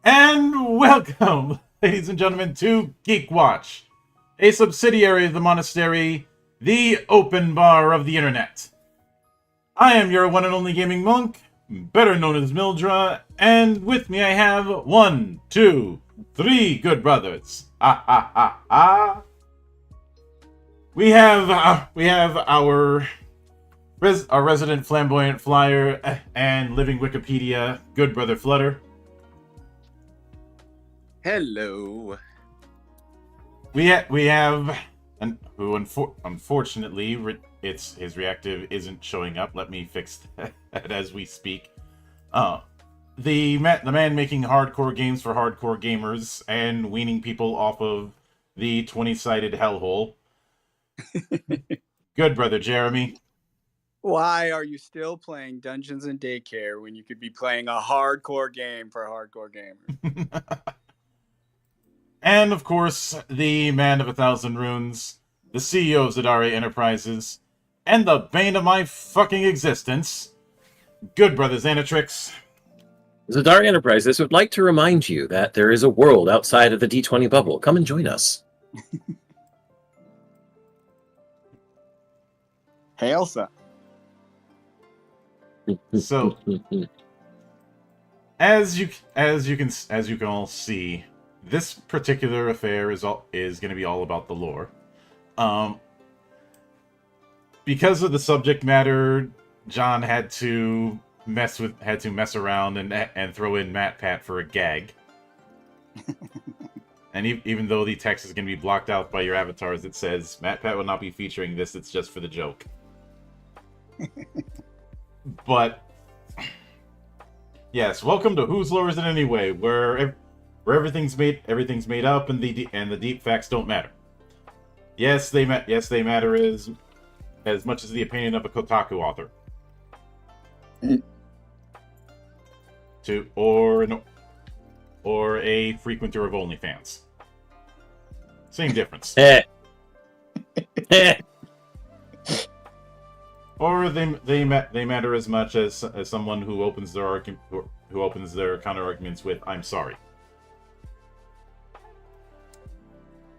And welcome, ladies and gentlemen, to GeekWatch, a subsidiary of the monastery, the open bar of the internet. I am your one and only gaming monk, better known as Mildra, and with me I have 1, 2, 3 good brothers. We have our resident flamboyant flyer and living Wikipedia, good brother Flutter. Hello. We have who unfortunately his reactive isn't showing up. Let me fix that as we speak. The man making hardcore games for hardcore gamers and weaning people off of the 20-sided hellhole. Good brother Jeremy. Why are you still playing Dungeons and Daycare when you could be playing a hardcore game for hardcore gamers? And, of course, the man of 1,000 runes, the CEO of Zadari Enterprises, and the bane of my fucking existence, good brother Xanatrix. Zadari Enterprises would like to remind you that there is a world outside of the D20 bubble. Come and join us. Hey, Elsa. So, as you can all see, this particular affair is going to be all about the lore. Because of the subject matter, John had to mess around and throw in MatPat for a gag. And even though the text is going to be blocked out by your avatars, it says MatPat will not be featuring this. It's just for the joke. But yes, welcome to Whose Lore Is It Anyway, where everything's made up and the deep facts don't matter. Yes, they matter as much as the opinion of a Kotaku author. Or a frequenter of OnlyFans. Same difference. Or they matter as much as someone who opens their counter arguments with "I'm sorry."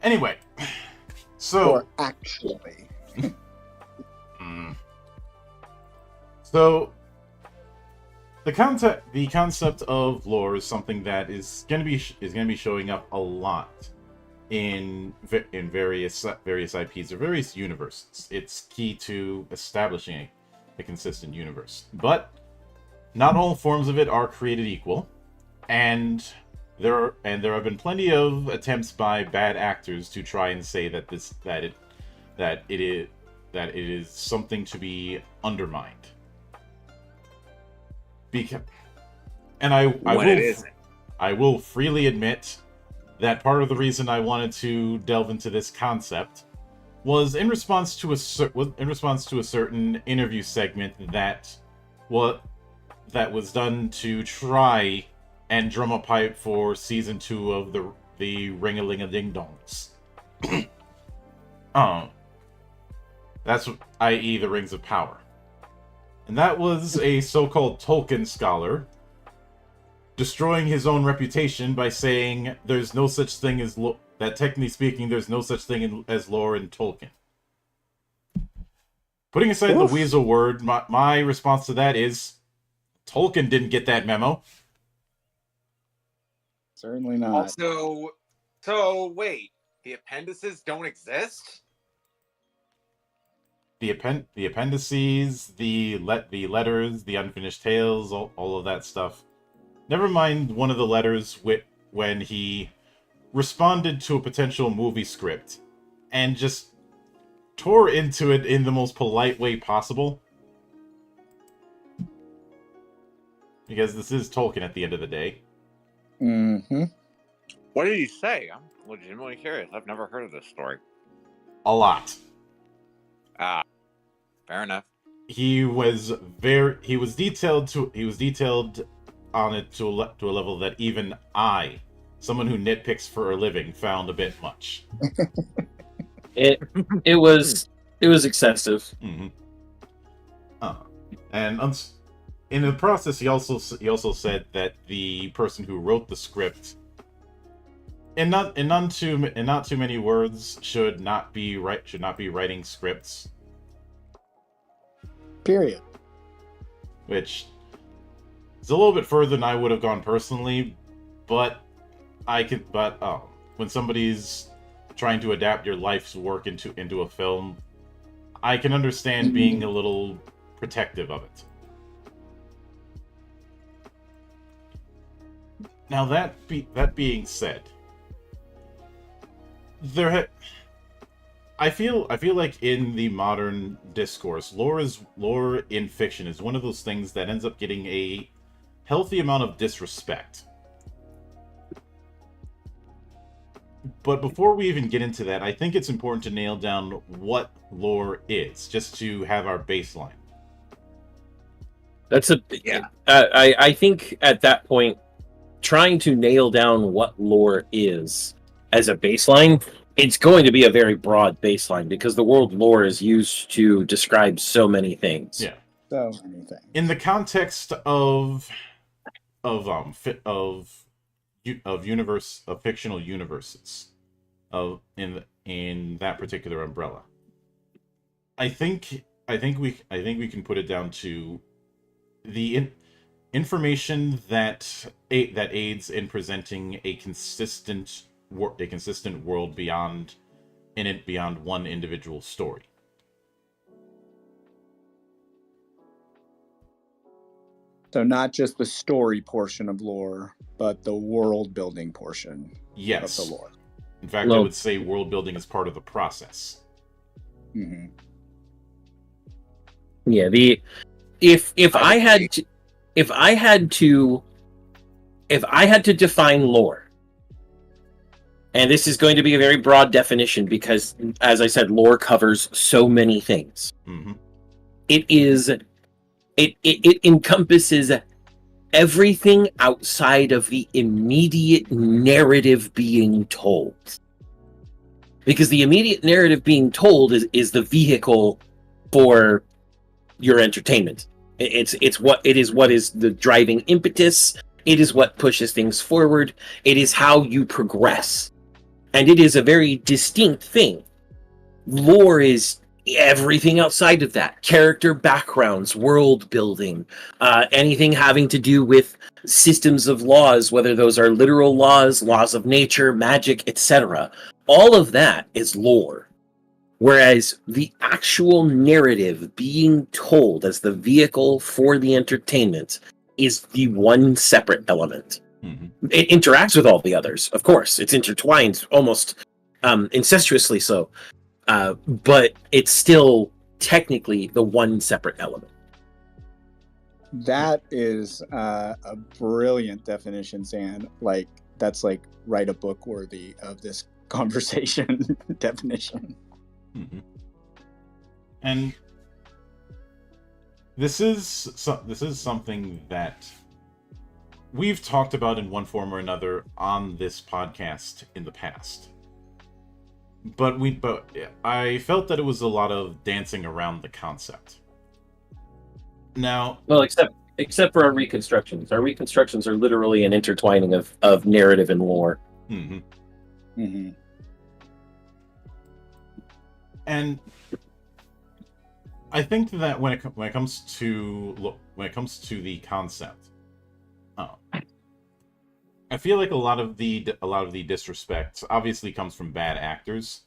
Anyway, so Or actually. So the concept of lore is something that is going to be showing up a lot in various IPs or various universes. It's key to establishing a consistent universe, but not all forms of it are created equal, and there have been plenty of attempts by bad actors to try and say that it is something to be undermined. I will freely admit that part of the reason I wanted to delve into this concept was in response to a certain interview segment that was done to try and drum a pipe for season 2 of the Ring-a-ling-a-ding-dongs. That's i.e. the Rings of Power. And that was a so-called Tolkien scholar destroying his own reputation by saying there's no such thing as that technically speaking there's no such thing as lore in Tolkien. Putting aside the weasel word, my response to that is Tolkien didn't get that memo. Certainly not. So wait, the appendices don't exist? The appendices, the letters, the unfinished tales, all of that stuff. Never mind one of the letters when he responded to a potential movie script and just tore into it in the most polite way possible. Because this is Tolkien at the end of the day. Mm-hmm. What did he say? I'm legitimately curious. I've never heard of this story. A lot. Fair enough. He was detailed on it to a level that even I, someone who nitpicks for a living, found a bit much. It was excessive. Mm-hmm. And in the process, he also said that the person who wrote the script, in not too many words, should not be writing scripts. Period. Which is a little bit further than I would have gone personally, but when somebody's trying to adapt your life's work into a film, I can understand being a little protective of it. Now that being said, I feel like in the modern discourse, lore in fiction is one of those things that ends up getting a healthy amount of disrespect. But before we even get into that, I think it's important to nail down what lore is, just to have our baseline. I think at that point, trying to nail down what lore is as a baseline, it's going to be a very broad baseline because the word lore is used to describe so many things. Yeah. So many things. In the context of fictional universes in that particular umbrella, I think we can put it down to the information that aids in presenting a consistent world beyond one individual story. So not just the story portion of lore, but the world building portion Yes. of the lore. In fact, I would say world building is part of the process. Mm-hmm. Yeah, if I had to define lore, and this is going to be a very broad definition because, as I said, lore covers so many things. Mm-hmm. It encompasses everything outside of the immediate narrative being told. Because the immediate narrative being told is the vehicle for your entertainment. It is what is the driving impetus. It is what pushes things forward. It is how you progress. And it is a very distinct thing. Lore is everything outside of that. Character backgrounds, world building, anything having to do with systems of laws, whether those are literal laws, laws of nature, magic, etc. All of that is lore. Whereas the actual narrative being told as the vehicle for the entertainment is the one separate element. Mm-hmm. It interacts with all the others, of course. It's intertwined, almost incestuously so. But it's still technically the one separate element. That is a brilliant definition, Zan. Like, that's like write a book worthy of this conversation definition. Mm-hmm. And this is something that we've talked about in one form or another on this podcast in the past. But I felt that it was a lot of dancing around the concept. Now, well, except for our reconstructions. Our reconstructions are literally an intertwining of narrative and lore. Mm-hmm. Mm-hmm. And I think that when it comes to the concept, I feel like a lot of the disrespect obviously comes from bad actors,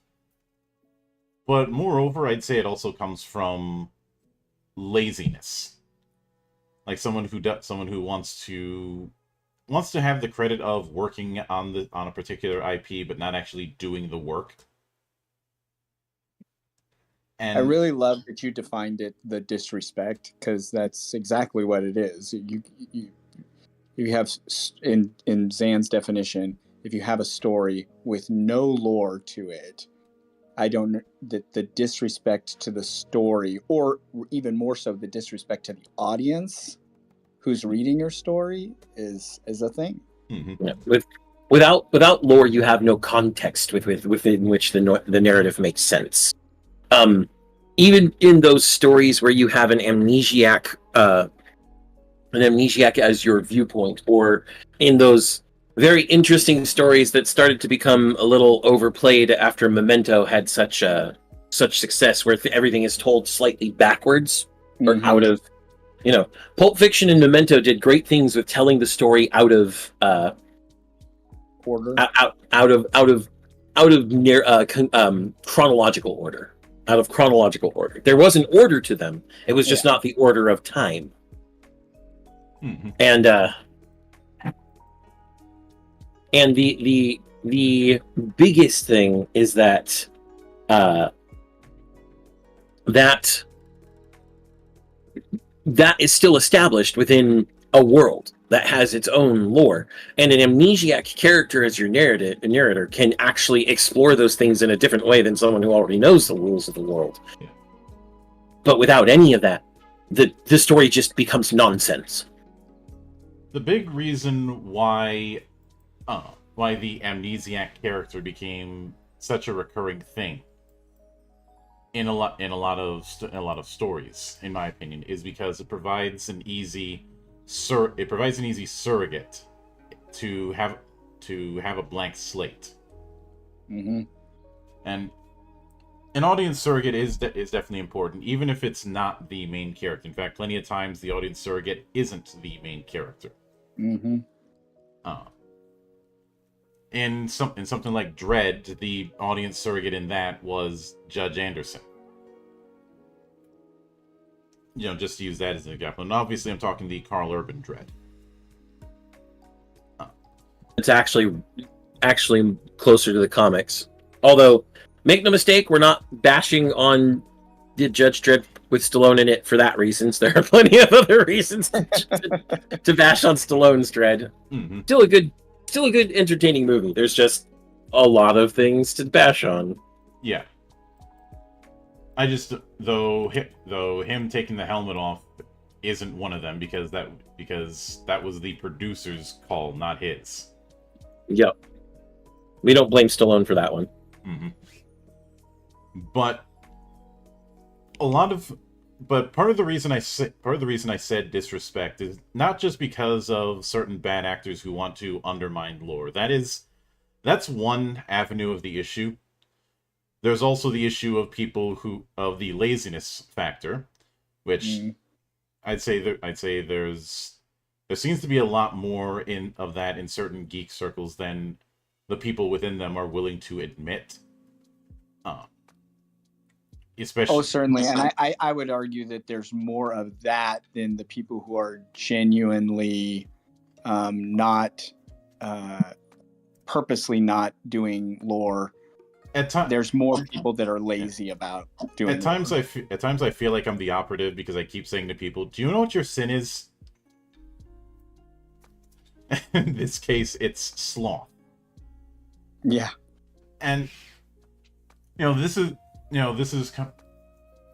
but moreover, I'd say it also comes from laziness. Like someone who wants to have the credit of working on a particular IP, but not actually doing the work. And I really love that you defined it, the disrespect, because that's exactly what it is. You have, in Zan's definition, if you have a story with no lore to it, the disrespect to the story, or even more so, the disrespect to the audience who's reading your story is a thing. Mm-hmm. Yeah, without lore, you have no context within which the narrative makes sense. Even in those stories where you have an amnesiac an amnesiac as your viewpoint, or in those very interesting stories that started to become a little overplayed after Memento had such success, where everything is told slightly backwards or out of, Pulp Fiction and Memento did great things with telling the story out of order, chronological order. Out of chronological order, there was an order to them. It was just not the order of time. Mm-hmm. And the biggest thing is that that is still established within a world that has its own lore, and an amnesiac character as your narrator can actually explore those things in a different way than someone who already knows the rules of the world. Yeah. But without any of that, the story just becomes nonsense. The big reason why the amnesiac character became such a recurring thing in a lot of stories, in my opinion, is because it provides an easy surrogate to have a blank slate. Mm-hmm. And an audience surrogate is definitely important, even if it's not the main character. In fact, plenty of times the audience surrogate isn't the main character. Mm-hmm. In something like Dredd, the audience surrogate in that was Judge Anderson. Just to use that as an example. And obviously I'm talking the Carl Urban Dredd. It's actually closer to the comics. Although, make no mistake, we're not bashing on the Judge Dredd with Stallone in it for that reasons. There are plenty of other reasons to bash on Stallone's Dredd. Mm-hmm. Still a good entertaining movie. There's just a lot of things to bash on. Yeah. I just though him taking the helmet off isn't one of them because that was the producer's call, not his. Yep. We don't blame Stallone for that one. Mm-hmm. But part of the reason I said disrespect is not just because of certain bad actors who want to undermine lore. That's one avenue of the issue. There's also the issue of of the laziness factor, which I'd say there seems to be a lot more of that in certain geek circles than the people within them are willing to admit. Especially, certainly, and I would argue that there's more of that than the people who are genuinely not purposely not doing lore. There's more people that are lazy about doing. At times I feel like I'm the operative because I keep saying to people, "Do you know what your sin is?" In this case, it's sloth. Yeah, and this is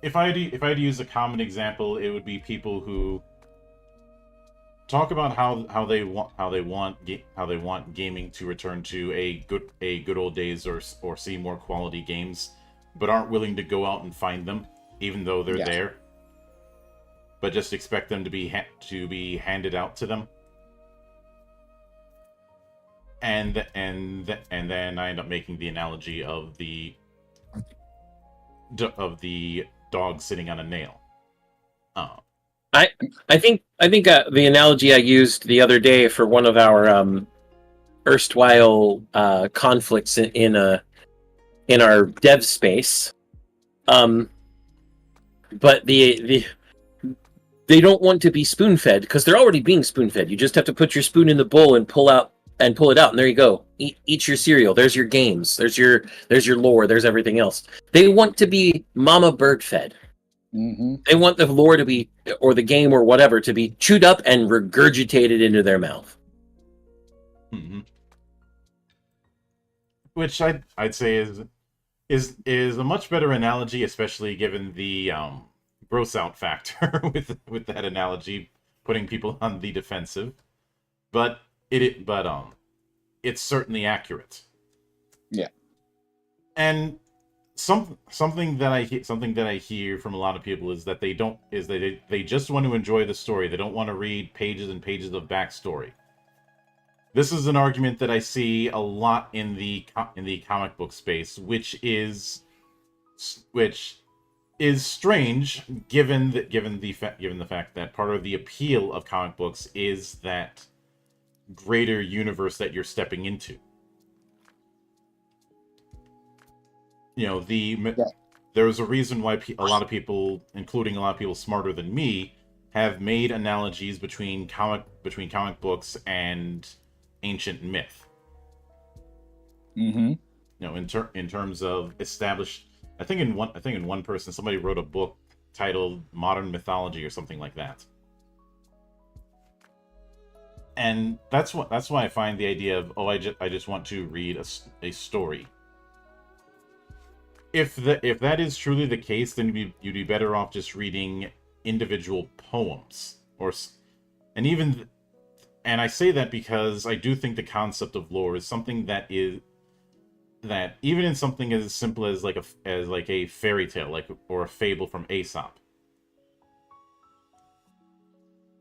if I had to use a common example, it would be people who talk about how they want gaming to return to a good old days or see more quality games, but aren't willing to go out and find them, even though they're there, but just expect them to be handed out to them, and then I end up making the analogy of the dog sitting on a nail. I think the analogy I used the other day for one of our erstwhile conflicts in our dev space, but they don't want to be spoon-fed because they're already being spoon-fed. You just have to put your spoon in the bowl and pull it out, and there you go. Eat your cereal. There's your games. There's your lore. There's everything else. They want to be mama bird fed. Mm-hmm. They want the lore to be, or the game or whatever, to be chewed up and regurgitated into their mouth. Mm-hmm. Which I'd say is a much better analogy, especially given the gross out factor with that analogy, putting people on the defensive. But it's certainly accurate. Yeah. And something that I hear from a lot of people is that they just want to enjoy the story. They don't want to read pages and pages of backstory. This is an argument that I see a lot in the comic book space, which is strange given the fact that part of the appeal of comic books is that greater universe that you're stepping into. There's a reason why a lot of people, including a lot of people smarter than me, have made analogies between comic books and ancient myth. Mm-hmm. In terms of established, I think in one person somebody wrote a book titled Modern Mythology or something like that. And that's why I find the idea of I just want to read a story. If that is truly the case, then you'd be better off just reading individual poems, and I say that because I do think the concept of lore is something that even in something as simple as like a fairy tale, or a fable from Aesop,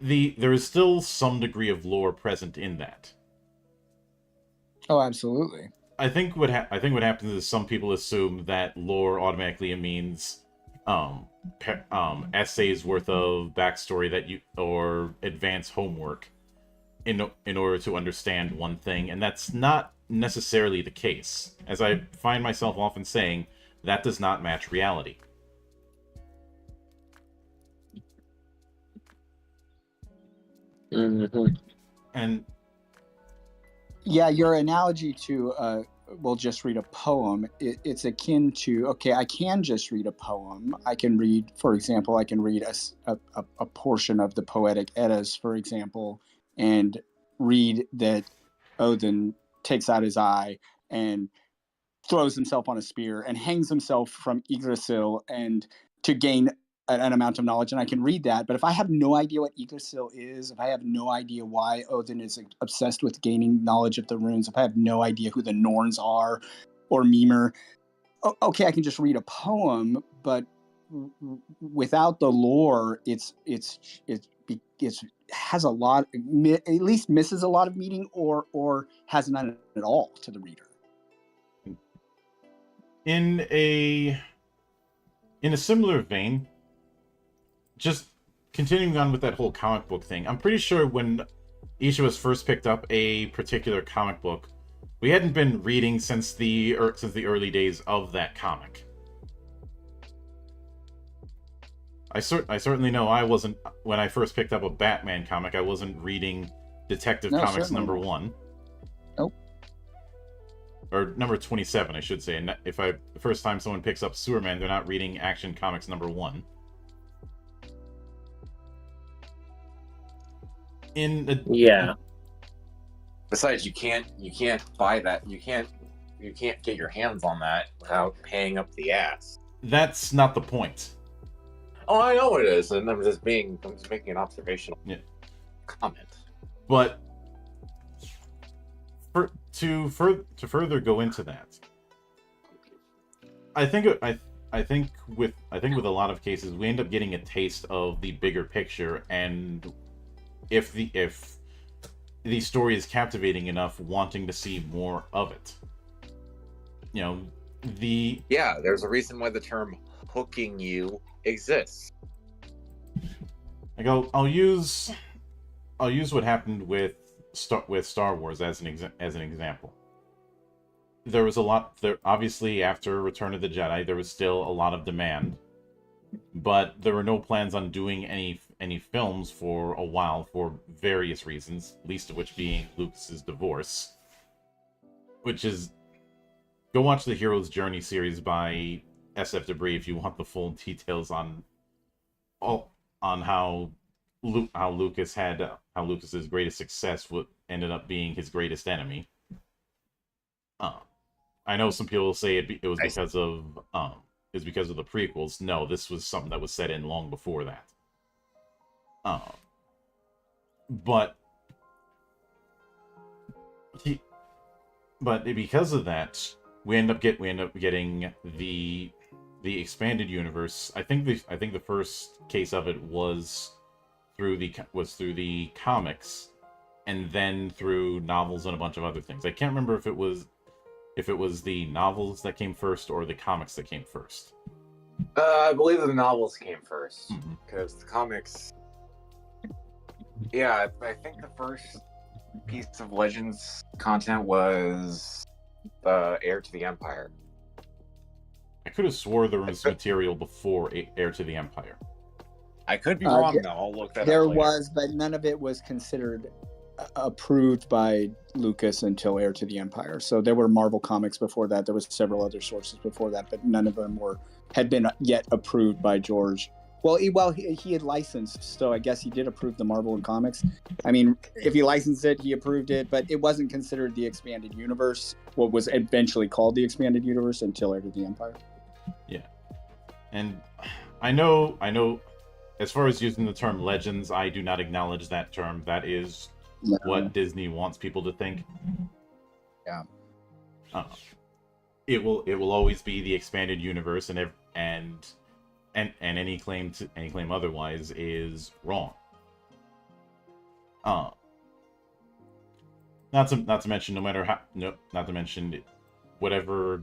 there is still some degree of lore present in that. Oh, absolutely. I think what happens is some people assume that lore automatically means essays worth of backstory or advanced homework in order to understand one thing, and that's not necessarily the case. As I find myself often saying, that does not match reality. Mm-hmm. And yeah, your analogy to we'll just read a poem, it's akin to, okay, I can just read a poem. I can read, for example, a portion of the Poetic Eddas, for example, and read that Odin takes out his eye and throws himself on a spear and hangs himself from Yggdrasil and to gain an amount of knowledge, and I can read that. But if I have no idea what Yggdrasil is, if I have no idea why Odin is obsessed with gaining knowledge of the runes, if I have no idea who the Norns are or Mimir, okay, I can just read a poem. But without the lore, it has a lot, at least misses a lot of meaning, or has none at all to the reader. In a similar vein, just continuing on with that whole comic book thing, I'm pretty sure when each of us first picked up a particular comic book, we hadn't been reading since the early days of that comic. I certainly know I wasn't, when I first picked up a Batman comic, I wasn't reading Detective Comics number 1. Nope. Or number 27, I should say. And the first time someone picks up Superman, they're not reading Action Comics number 1. Yeah. Besides, you can't buy that. You can't get your hands on that without paying up the ass. That's not the point. Oh, I know it is, and I'm just making an observational comment. But to further go into that, I think with a lot of cases we end up getting a taste of the bigger picture, and if the story is captivating enough, wanting to see more of it. There's a reason why the term hooking you exists. I'll use what happened with Star Wars as an example. There was a lot there. Obviously, after Return of the Jedi, there was still a lot of demand, but there were no plans on doing any films for a while for various reasons, least of which being Lucas's divorce. Which is, go watch the Hero's Journey series by SF Debris if you want the full details on how Lucas's greatest success ended up being his greatest enemy. I know some people say it was because of the prequels. No, this was something that was set in long before that. But because of that, we end up getting the expanded universe. I think the first case of it was through the comics, and then through novels and a bunch of other things. I can't remember if it was the novels that came first or the comics that came first. I believe the novels came first, Mm-hmm. because the comics. Yeah, I think the first piece of Legends content was Heir to the Empire. I could have swore there was material before Heir to the Empire. I could be wrong, though. I'll look that There up later. was, but none of it was considered approved by Lucas until Heir to the Empire. So there were Marvel comics before that. There was several other sources before that, but none of them had been yet approved by George. Well, he had licensed, so I guess he did approve the Marvel and comics. I mean, if he licensed it, he approved it, but it wasn't considered the expanded universe, what was eventually called the expanded universe, until Heir to the Empire. Yeah, and I know. As far as using the term Legends, I do not acknowledge that term. That is what Disney wants people to think. Yeah. It will always be the expanded universe, and any claim otherwise is wrong. Not to mention, whatever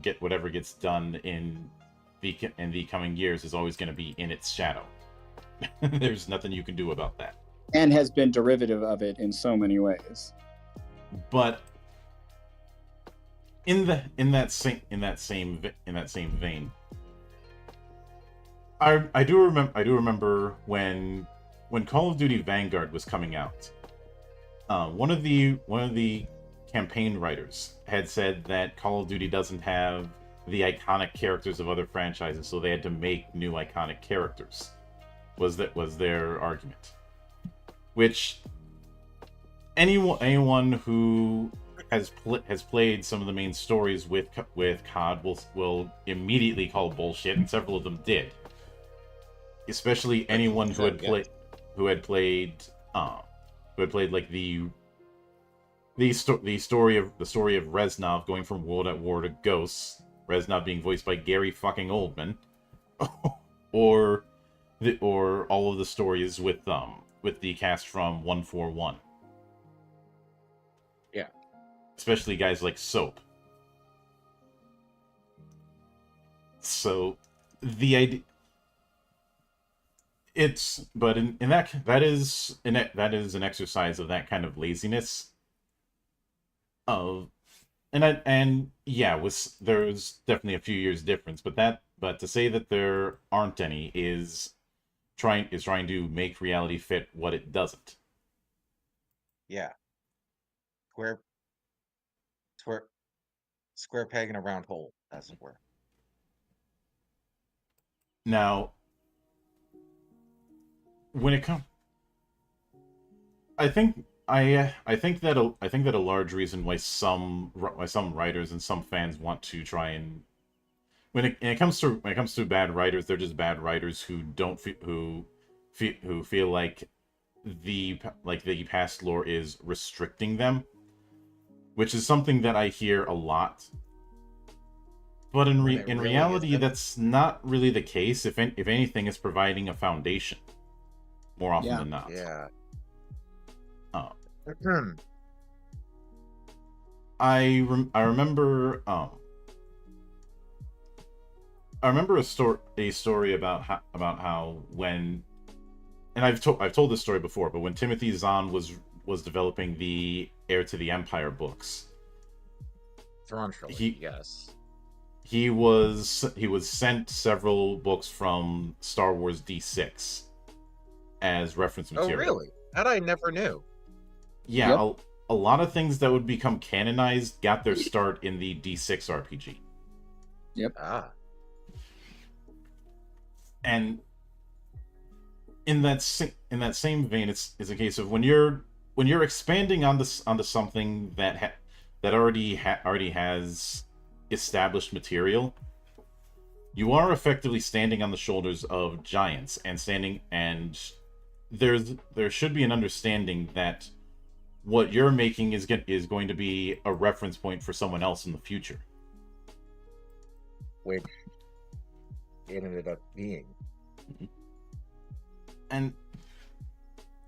gets done in the coming years is always going to be in its shadow. There's nothing you can do about that. And has been derivative of it in so many ways. But in that same vein, I do remember when Call of Duty Vanguard was coming out. One of the campaign writers had said that Call of Duty doesn't have the iconic characters of other franchises, so they had to make new iconic characters. Was their argument? Which anyone who has played some of the main stories with COD will immediately call bullshit, and several of them did. Especially anyone who had played like the story of Reznov going from World at War to Ghosts, Reznov being voiced by Gary fucking Oldman, or all of the stories with the cast from 141. Yeah. Especially guys like Soap. So the idea that is an exercise of that kind of laziness there's definitely a few years difference, but to say that there aren't any is trying to make reality fit what it doesn't. Yeah. Square peg in a round hole, as it were. Now, when it comes, I think that a large reason why some writers and some fans want to try and when it comes to bad writers, they're just bad writers who feel like the past lore is restricting them, which is something that I hear a lot. But in reality, that's not really the case. If anything, it's providing a foundation more often than not. Yeah. I remember a story about how when, and I've told this story before, but when Timothy Zahn was developing the Heir to the Empire books, Thrawn trilogy, yes. He was sent several books from Star Wars D6 as reference material. Oh, really? That I never knew. Yeah, Yep. a lot of things that would become canonized got their start in the D6 RPG. Yep. Ah. And in that same vein, it's a case of when you're expanding onto something that already has established material, you are effectively standing on the shoulders of giants and there should be an understanding that what you're making is going to be a reference point for someone else in the future. which it ended up being And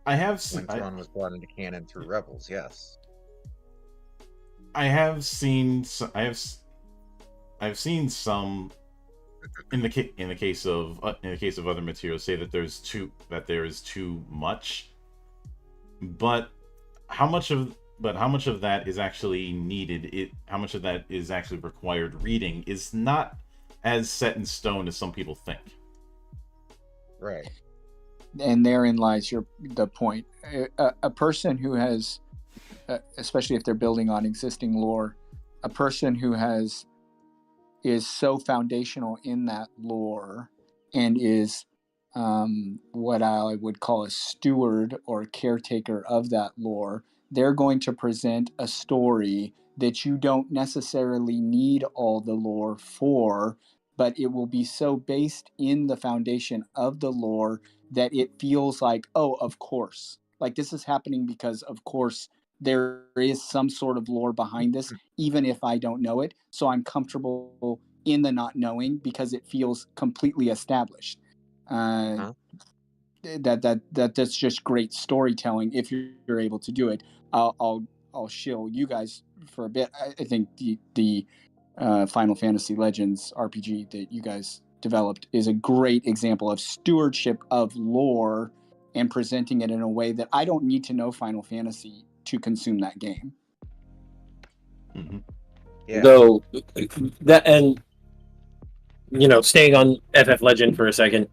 I have when Thrawn was brought into canon through Rebels. Yes. I've seen some in the case of other materials say that there is too much, but how much of that is actually needed? How much of that is actually required reading is not as set in stone as some people think. Right. And therein lies the point. A person who has, especially if they're building on existing lore, a person who is so foundational in that lore and is what I would call a steward or caretaker of that lore, they're going to present a story that you don't necessarily need all the lore for, but it will be so based in the foundation of the lore that it feels like, oh, of course. Like this is happening because, of course, there is some sort of lore behind this, even if I don't know it. So I'm comfortable in the not knowing because it feels completely established. That's just great storytelling if you're able to do it. I'll shill you guys for a bit. I think the Final Fantasy Legends RPG that you guys developed is a great example of stewardship of lore and presenting it in a way that I don't need to know Final Fantasy to consume that game. Mm-hmm. Yeah. Though that, and staying on FF Legend for a second,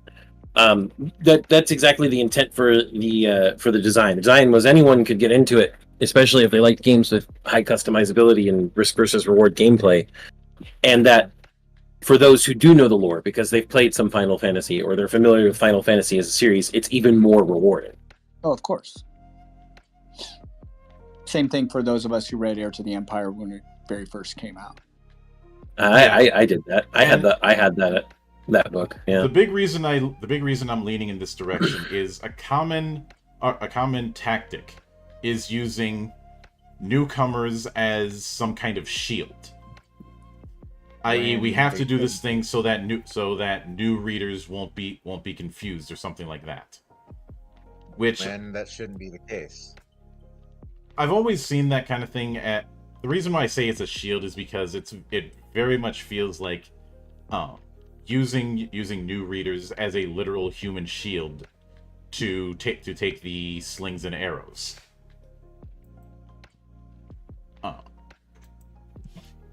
that's exactly the intent for the design. The design was anyone could get into it, especially if they liked games with high customizability and risk versus reward gameplay, and that for those who do know the lore because they've played some Final Fantasy or they're familiar with Final Fantasy as a series, it's even more rewarding. Oh, of course. Same thing for those of us who read Heir to the Empire when it very first came out. I did that. I had that book. Yeah. The big reason I'm leaning in this direction is a common tactic is using newcomers as some kind of shield. I.e., we have to do this thing so that new readers won't be confused or something like that. When that shouldn't be the case. I've always seen that kind of thing. The reason why I say it's a shield is because it very much feels like using new readers as a literal human shield to take the slings and arrows.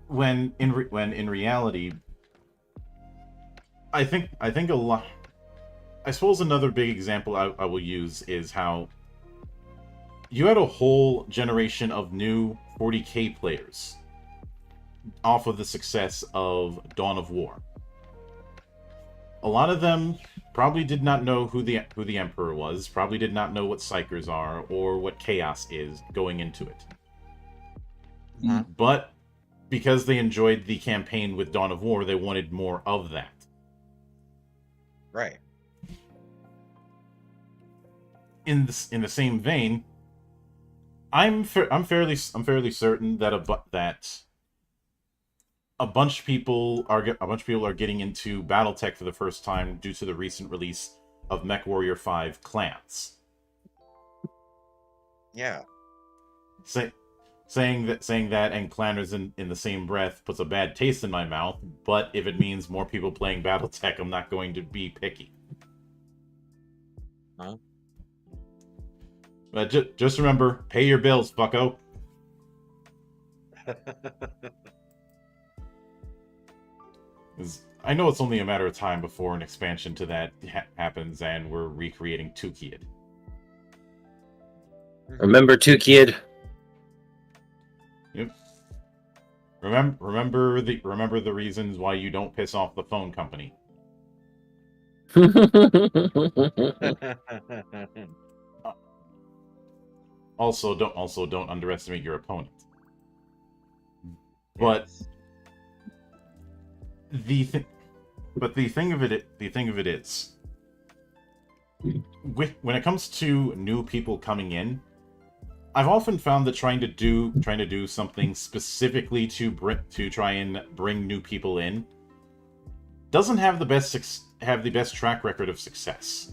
When in reality, I think a lot. I suppose another big example I will use is how you had a whole generation of new 40K players off of the success of Dawn of War. A lot of them probably did not know who the Emperor was, probably did not know what Psychers are or what Chaos is going into it. Mm-hmm. But because they enjoyed the campaign with Dawn of War, they wanted more of that. Right. In the same vein, I'm fairly certain that a bunch of people are getting into BattleTech for the first time due to the recent release of MechWarrior 5 Clans. Yeah. Saying that and Clanners in the same breath puts a bad taste in my mouth, but if it means more people playing BattleTech, I'm not going to be picky. Huh? But just remember, pay your bills, fucko. I know it's only a matter of time before an expansion to that happens and we're recreating 2Kid. Remember 2Kid? Yep. Remember the reasons why you don't piss off the phone company. Also don't underestimate your opponent. But the thing of it is, when it comes to new people coming in, I've often found that trying to do something specifically to try and bring new people in doesn't have the best track record of success.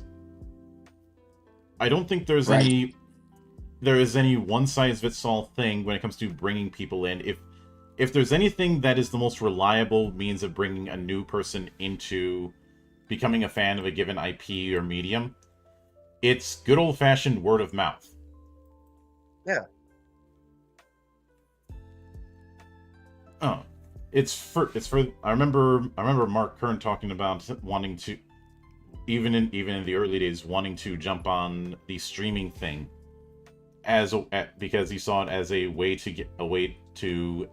I don't think there is any one-size-fits-all thing when it comes to bringing people in. If there's anything that is the most reliable means of bringing a new person into becoming a fan of a given IP or medium, it's good old-fashioned word of mouth. Yeah. Oh, it's for. I remember Mark Kern talking about wanting to, even in the early days, wanting to jump on the streaming thing, because he saw it as a way to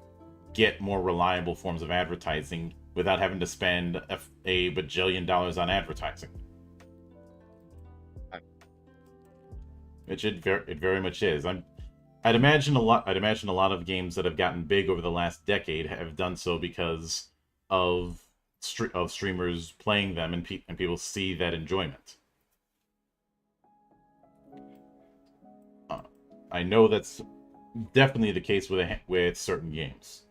get more reliable forms of advertising without having to spend a bajillion dollars on advertising. Which it very much is. I'd imagine a lot of games that have gotten big over the last decade have done so because of streamers playing them, and people see that enjoyment. I know that's definitely the case with certain games.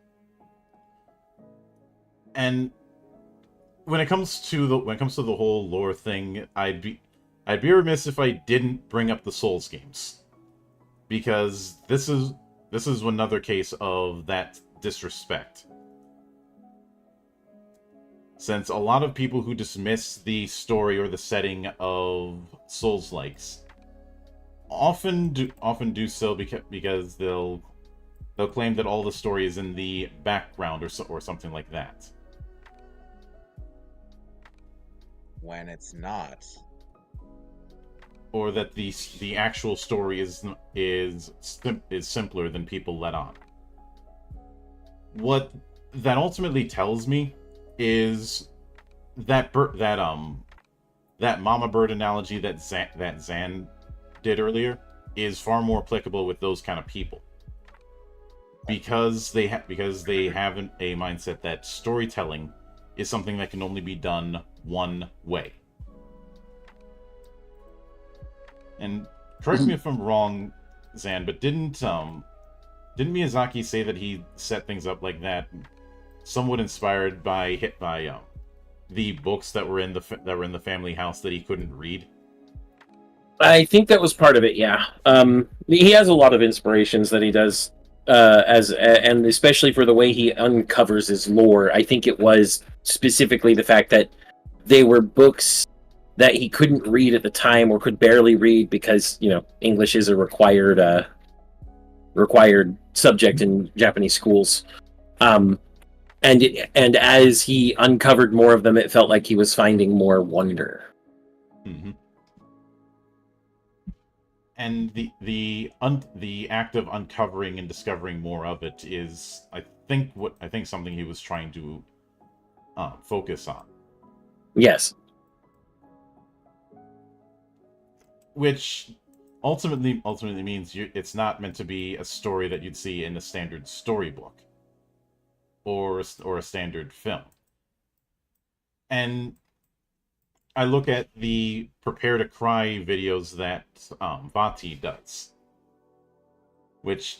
And when it comes to the whole lore thing, I'd be remiss if I didn't bring up the Souls games, because this is another case of that disrespect. Since a lot of people who dismiss the story or the setting of Souls-likes often do so because they'll claim that all the story is in the background or something like that. When it's not. Or that the actual story is simpler than people let on. What that ultimately tells me is that mama bird analogy that Zan did earlier is far more applicable with those kind of people, because they have a mindset that storytelling is something that can only be done one way. And correct me if I'm wrong, Zan, but didn't Miyazaki say that he set things up like that, somewhat inspired by the books that were in the family house that he couldn't read? I think that was part of it. Yeah, he has a lot of inspirations that he does, and especially for the way he uncovers his lore. I think it was specifically the fact that they were books that he couldn't read at the time, or could barely read, because English is a required subject in Japanese schools. And as he uncovered more of them, it felt like he was finding more wonder. Mm-hmm. And the act of uncovering and discovering more of it is, I think something he was trying to focus on. Yes. Which ultimately means it's not meant to be a story that you'd see in a standard storybook or a standard film. And I look at the Prepare to Cry videos that Vati does, which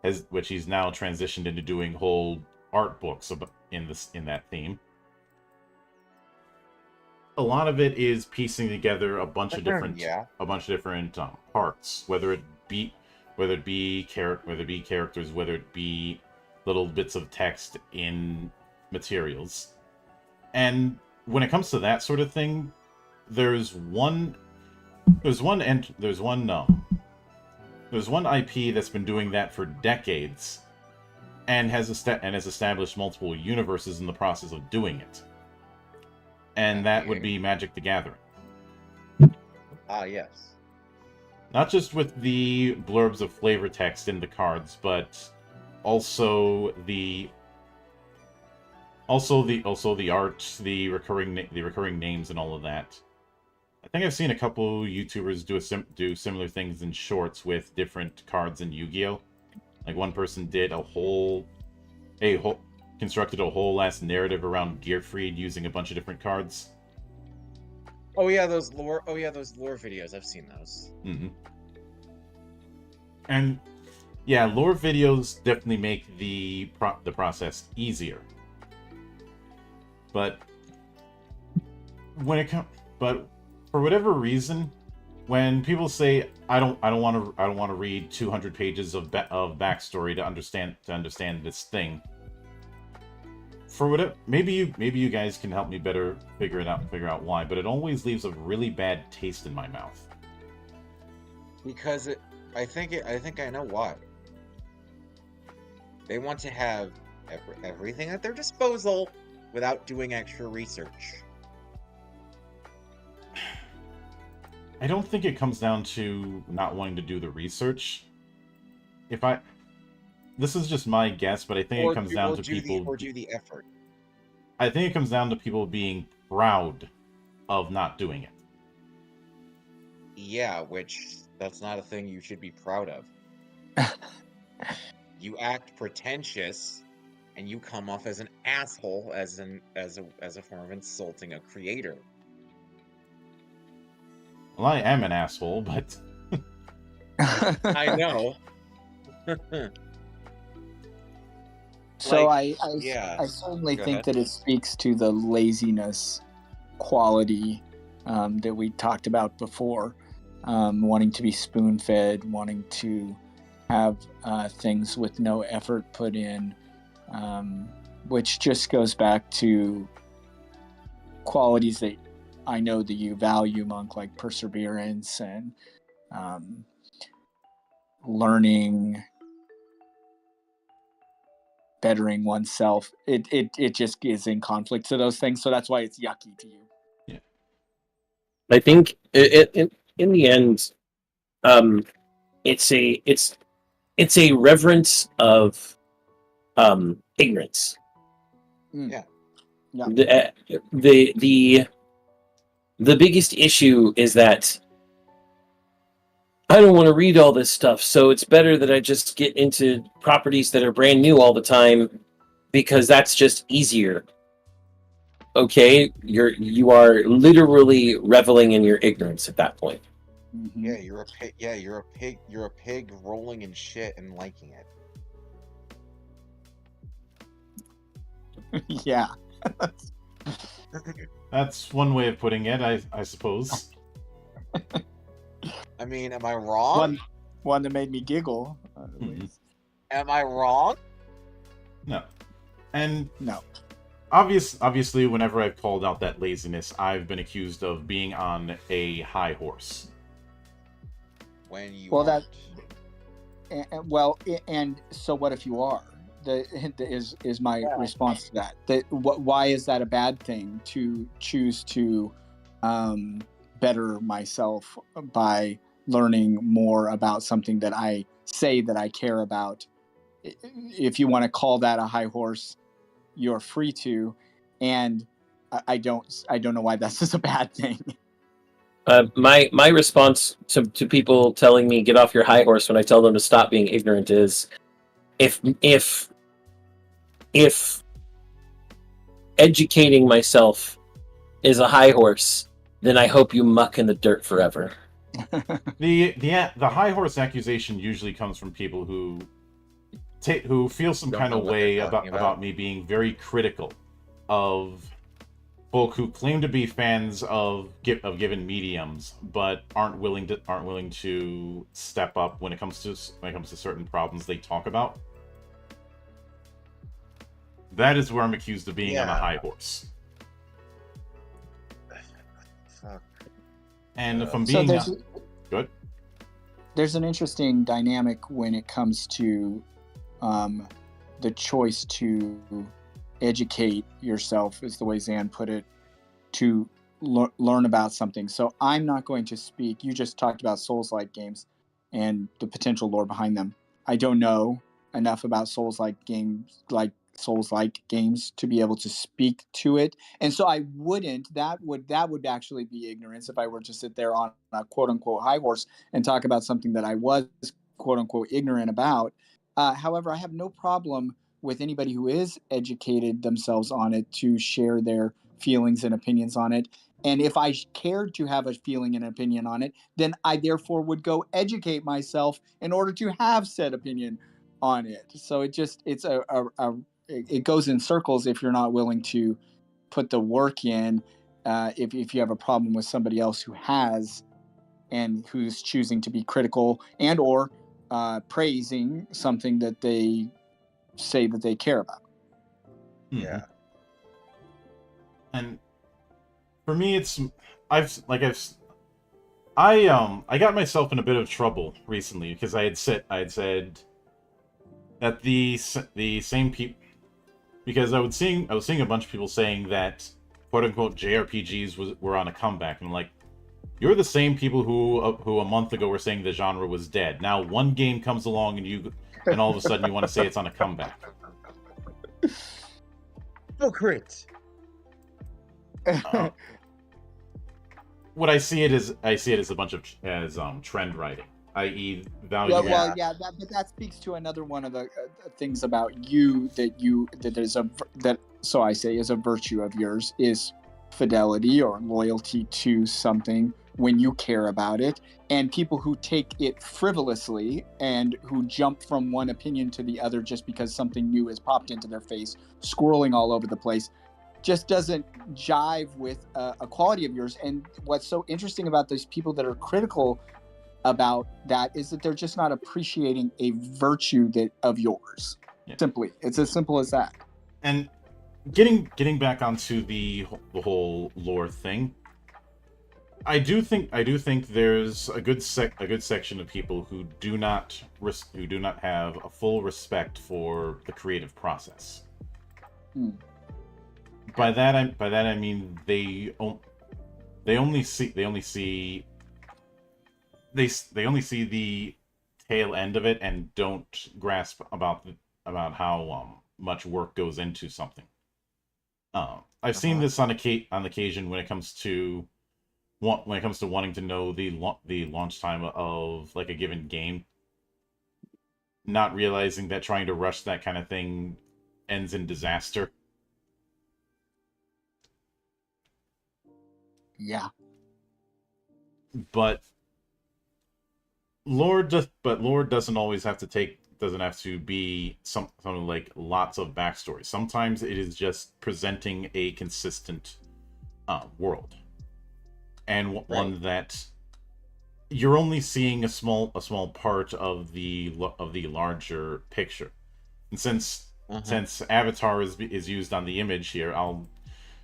he's now transitioned into doing whole art books in that theme. A lot of it is piecing together a bunch of different parts, whether it be characters, whether it be little bits of text in materials. And when it comes to that sort of thing, there's one IP that's been doing that for decades, and has established multiple universes in the process of doing it. And that would be Magic the Gathering. Ah, yes. Not just with the blurbs of flavor text in the cards, but also the art, the recurring names, and all of that. I think I've seen a couple YouTubers do similar things in shorts with different cards in Yu-Gi-Oh! Like one person did constructed a whole last narrative around Gearfried using a bunch of different cards. Oh yeah, those lore videos. I've seen those. Mm-hmm. And yeah, lore videos definitely make the process easier. But when it comes, but for whatever reason, when people say I don't want to read 200 pages of backstory to understand this thing, for whatever, maybe you guys can help me better figure out why, but it always leaves a really bad taste in my mouth. Because I think I know why. They want to have everything at their disposal without doing extra research. I don't think it comes down to not wanting to do the research. This is just my guess, but I think it comes down to people. Do the effort. I think it comes down to people being proud of not doing it. Yeah, which that's not a thing you should be proud of. You act pretentious, and you come off as an asshole, as a form of insulting a creator. Well, I am an asshole, but I know. So Like, I certainly Go think ahead. that it speaks to the laziness quality that we talked about before, wanting to be spoon-fed, wanting to have things with no effort put in, which just goes back to qualities that I know that you value, Monk, like perseverance and learning, bettering oneself. It just is in conflict to those things, so that's why it's yucky to you. yeah. I think in the end, it's a reverence of ignorance. Yeah. Yeah. The biggest issue is that I don't want to read all this stuff, so it's better that I just get into properties that are brand new all the time because that's just easier. Okay, you are literally reveling in your ignorance at that point. Mm-hmm. Yeah, you're a pig. Yeah, you're a pig. You're a pig rolling in shit and liking it. Yeah. That's one way of putting it, I suppose. I mean, am I wrong? One that made me giggle. At Mhm. least. Am I wrong? No. And No. obviously, whenever I've called out that laziness, I've been accused of being on a high horse. When you Well, aren't. And so what if you are? Is my response to that. Why is that a bad thing to choose to better myself by learning more about something that I say that I care about? If you want to call that a high horse, you're free to, and I don't know why that's just a bad thing. My response to people telling me get off your high horse when I tell them to stop being ignorant is if educating myself is a high horse, then I hope you muck in the dirt forever. The high horse accusation usually comes from people who feel some Don't kind know of what way they're talking about me being very critical of folk who claim to be fans of given mediums, but aren't willing to step up when it comes to certain problems they talk about. That is where I'm accused of being on a Yeah. high horse. Fuck. And if I'm So being good, there's an interesting dynamic when it comes to the choice to educate yourself, is the way Zan put it, to learn about something. So I'm not going to speak. You just talked about Souls-like games and the potential lore behind them. I don't know enough about Souls-like games to be able to speak to it, and so I wouldn't. That would actually be ignorance if I were to sit there on a quote unquote high horse and talk about something that I was quote unquote ignorant about. However, I have no problem with anybody who is educated themselves on it to share their feelings and opinions on it. And if I cared to have a feeling and opinion on it, then I therefore would go educate myself in order to have said opinion on it. So it goes in circles if you're not willing to put the work in if you have a problem with somebody else who has, and who's choosing to be critical and or praising something that they say that they care about. Yeah. And for me, I got myself in a bit of trouble recently because I had said that the same people, because I was seeing a bunch of people saying that quote unquote JRPGs were on a comeback, and I'm like, you're the same people who a month ago were saying the genre was dead. Now one game comes along and all of a sudden you want to say it's on a comeback. Hypocrite. What I see it as a bunch of trend writing, i.e. value. But that speaks to another one of the things about you that so I say is a virtue of yours, is fidelity or loyalty to something when you care about it. And people who take it frivolously and who jump from one opinion to the other just because something new has popped into their face, scrolling all over the place, just doesn't jive with a quality of yours. And what's so interesting about those people that are critical about that is that they're just not appreciating a virtue of yours. Yeah. Simply, it's as simple as that. And getting back onto the whole lore thing, I do think there's a good section of people who do not have a full respect for the creative process. By that I mean they only see the tail end of it and don't grasp about how much work goes into something. I've seen this on occasion when it comes to wanting to know the launch time of like a given game, not realizing that trying to rush that kind of thing ends in disaster. Yeah. But lore doesn't always have to be something like lots of backstory. Sometimes it is just presenting a consistent world, and one that you're only seeing a small part of the larger picture. And since Avatar is used on the image here, I'll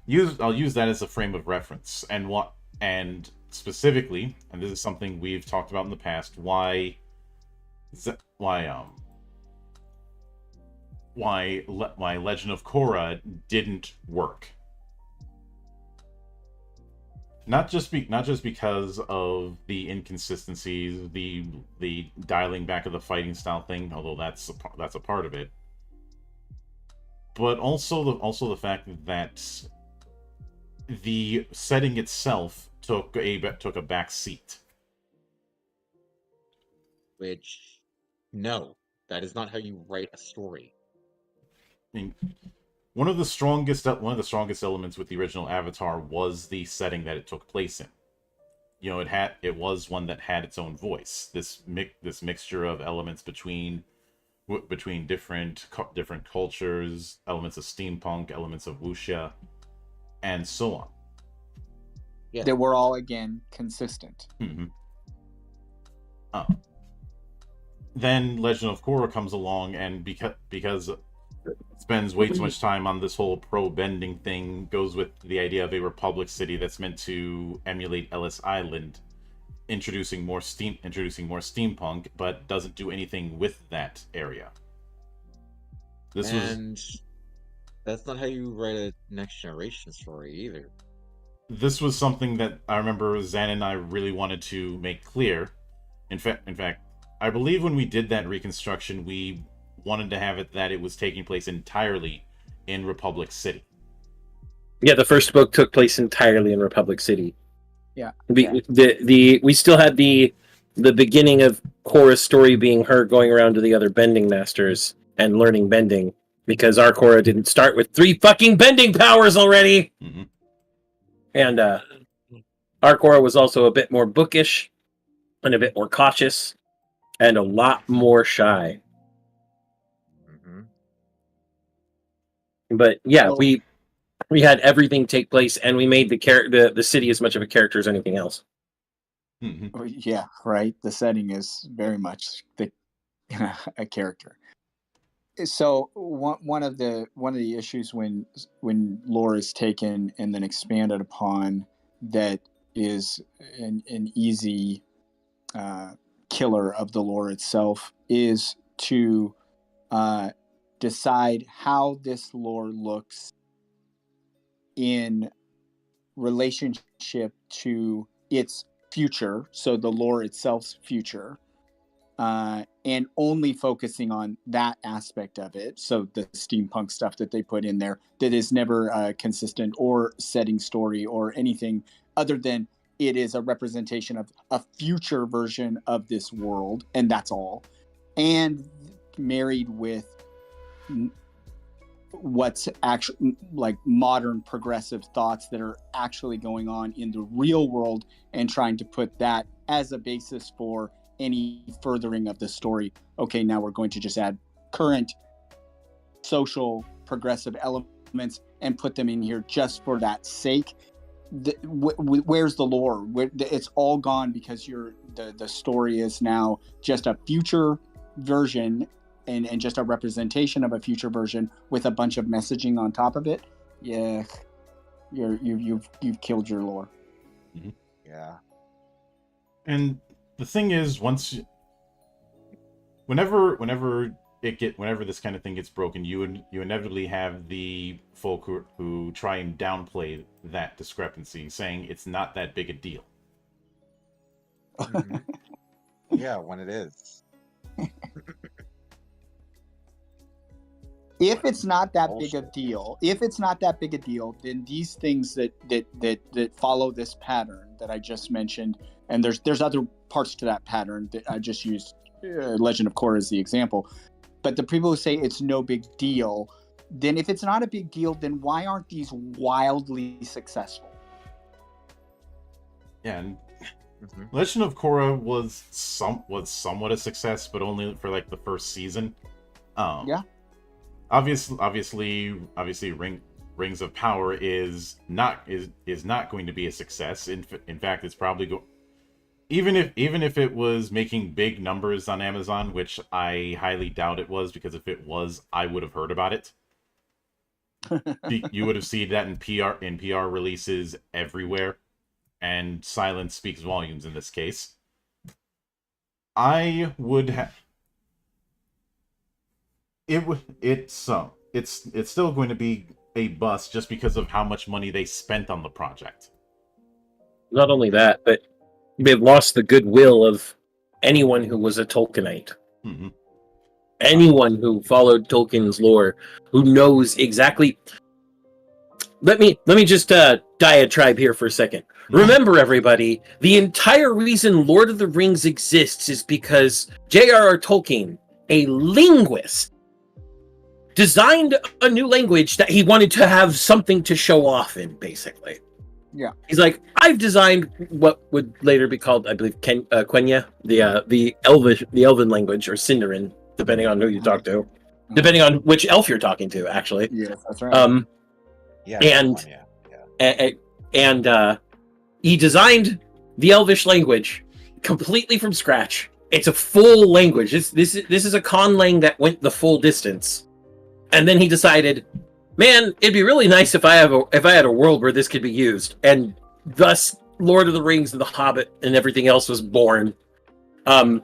use that as a frame of reference, and specifically, and this is something we've talked about in the past, why Legend of Korra didn't work. Not just because of the inconsistencies, the dialing back of the fighting style thing, although that's a part of it, but also the fact that the setting itself took a back seat. Which, no, that is not how you write a story. I mean, one of the strongest elements with the original Avatar was the setting that it took place in. You know, it was one that had its own voice. This mixture of elements between different cultures, elements of steampunk, elements of wuxia, and so on. Yeah. That were all again consistent. Mm-hmm. Then Legend of Korra comes along, and because it spends way too much time on this whole pro-bending thing, goes with the idea of a republic city that's meant to emulate Ellis Island, introducing more steampunk, but doesn't do anything with that area. That's not how you write a next generation story either. This was something that I remember Zan and I really wanted to make clear. In fact, I believe when we did that reconstruction, we wanted to have it that it was taking place entirely in Republic City. Yeah, the first book took place entirely in Republic City. Yeah. We still had the beginning of Korra's story being her going around to the other bending masters and learning bending, because our Korra didn't start with 3 fucking bending powers already. Mm-hmm. And our Korra was also a bit more bookish and a bit more cautious and a lot more shy. Mm-hmm. But yeah, We had everything take place, and we made the city as much of a character as anything else. Mm-hmm. Yeah, right. The setting is very much a character. So one of the issues when lore is taken and then expanded upon that is an easy killer of the lore itself is to decide how this lore looks in relationship to its future, so the lore itself's future, and only focusing on that aspect of it. So the steampunk stuff that they put in there that is never consistent or setting story or anything other than it is a representation of a future version of this world, and that's all. And married with what's actually like modern progressive thoughts that are actually going on in the real world, and trying to put that as a basis for any furthering of the story. Okay, now we're going to just add current social progressive elements and put them in here just for that sake. Where's the lore? It's all gone because the story is now just a future version and just a representation of a future version with a bunch of messaging on top of it. Yeah, you've killed your lore. Mm-hmm. Yeah. And the thing is, whenever this kind of thing gets broken, you inevitably have the folk who try and downplay that discrepancy, saying it's not that big a deal. Mm-hmm. Yeah, when it is. If it's not that big a deal, then these things that follow this pattern that I just mentioned, and there's other parts to that pattern that I just used Legend of Korra as the example, but the people who say it's no big deal, then if it's not a big deal, then why aren't these wildly successful? Yeah, and Legend of Korra was somewhat a success, but only for like the first season. Yeah. Obviously, Rings of Power is not going to be a success. In fact, it's probably even if it was making big numbers on Amazon, which I highly doubt it was, because if it was, I would have heard about it. You would have seen that in PR releases everywhere, and silence speaks volumes in this case. I would have. It's still going to be a bust just because of how much money they spent on the project. Not only that, but they've lost the goodwill of anyone who was a Tolkienite. Mm-hmm. Anyone who followed Tolkien's lore, who knows exactly. Let me just diatribe here for a second. Remember, everybody, the entire reason Lord of the Rings exists is because J.R.R. Tolkien, a linguist, designed a new language that he wanted to have something to show off in, basically. Yeah. He's like, I've designed what would later be called, I believe, Quenya, the Elven language, or Sindarin, depending on who you talk to, depending on which elf you're talking to, actually. Yes, that's right. And he designed the Elvish language completely from scratch. It's a full language. This is a conlang that went the full distance. And then he decided, man, it'd be really nice if I had a world where this could be used. And thus, Lord of the Rings and The Hobbit and everything else was born. That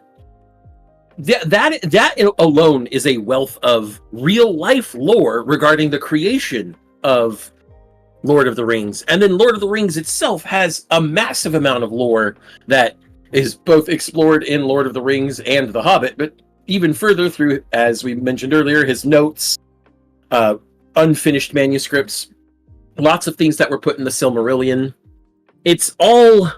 alone is a wealth of real life lore regarding the creation of Lord of the Rings. And then Lord of the Rings itself has a massive amount of lore that is both explored in Lord of the Rings and The Hobbit, but even further through, as we mentioned earlier, his notes, unfinished manuscripts, lots of things that were put in the Silmarillion. It's all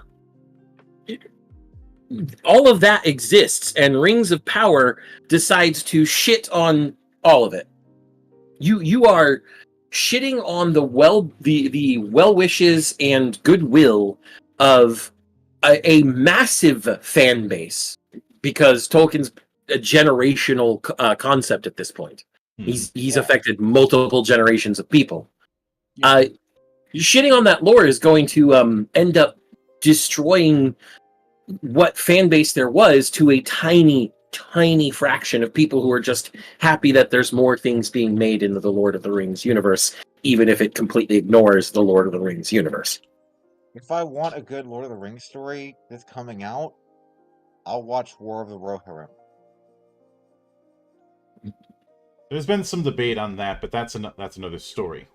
of that exists, and Rings of Power decides to shit on all of it. You are shitting on the well wishes and goodwill of a massive fan base, because Tolkien's a generational concept at this point. He's affected multiple generations of people. uh, shitting on that lore is going to end up destroying what fan base there was to a tiny fraction of people who are just happy that there's more things being made in the Lord of the Rings universe, even if it completely ignores the Lord of the Rings universe. If I want a good Lord of the Rings story that's coming out, I'll watch War of the Rohirrim. There's been some debate on that, but that's another story.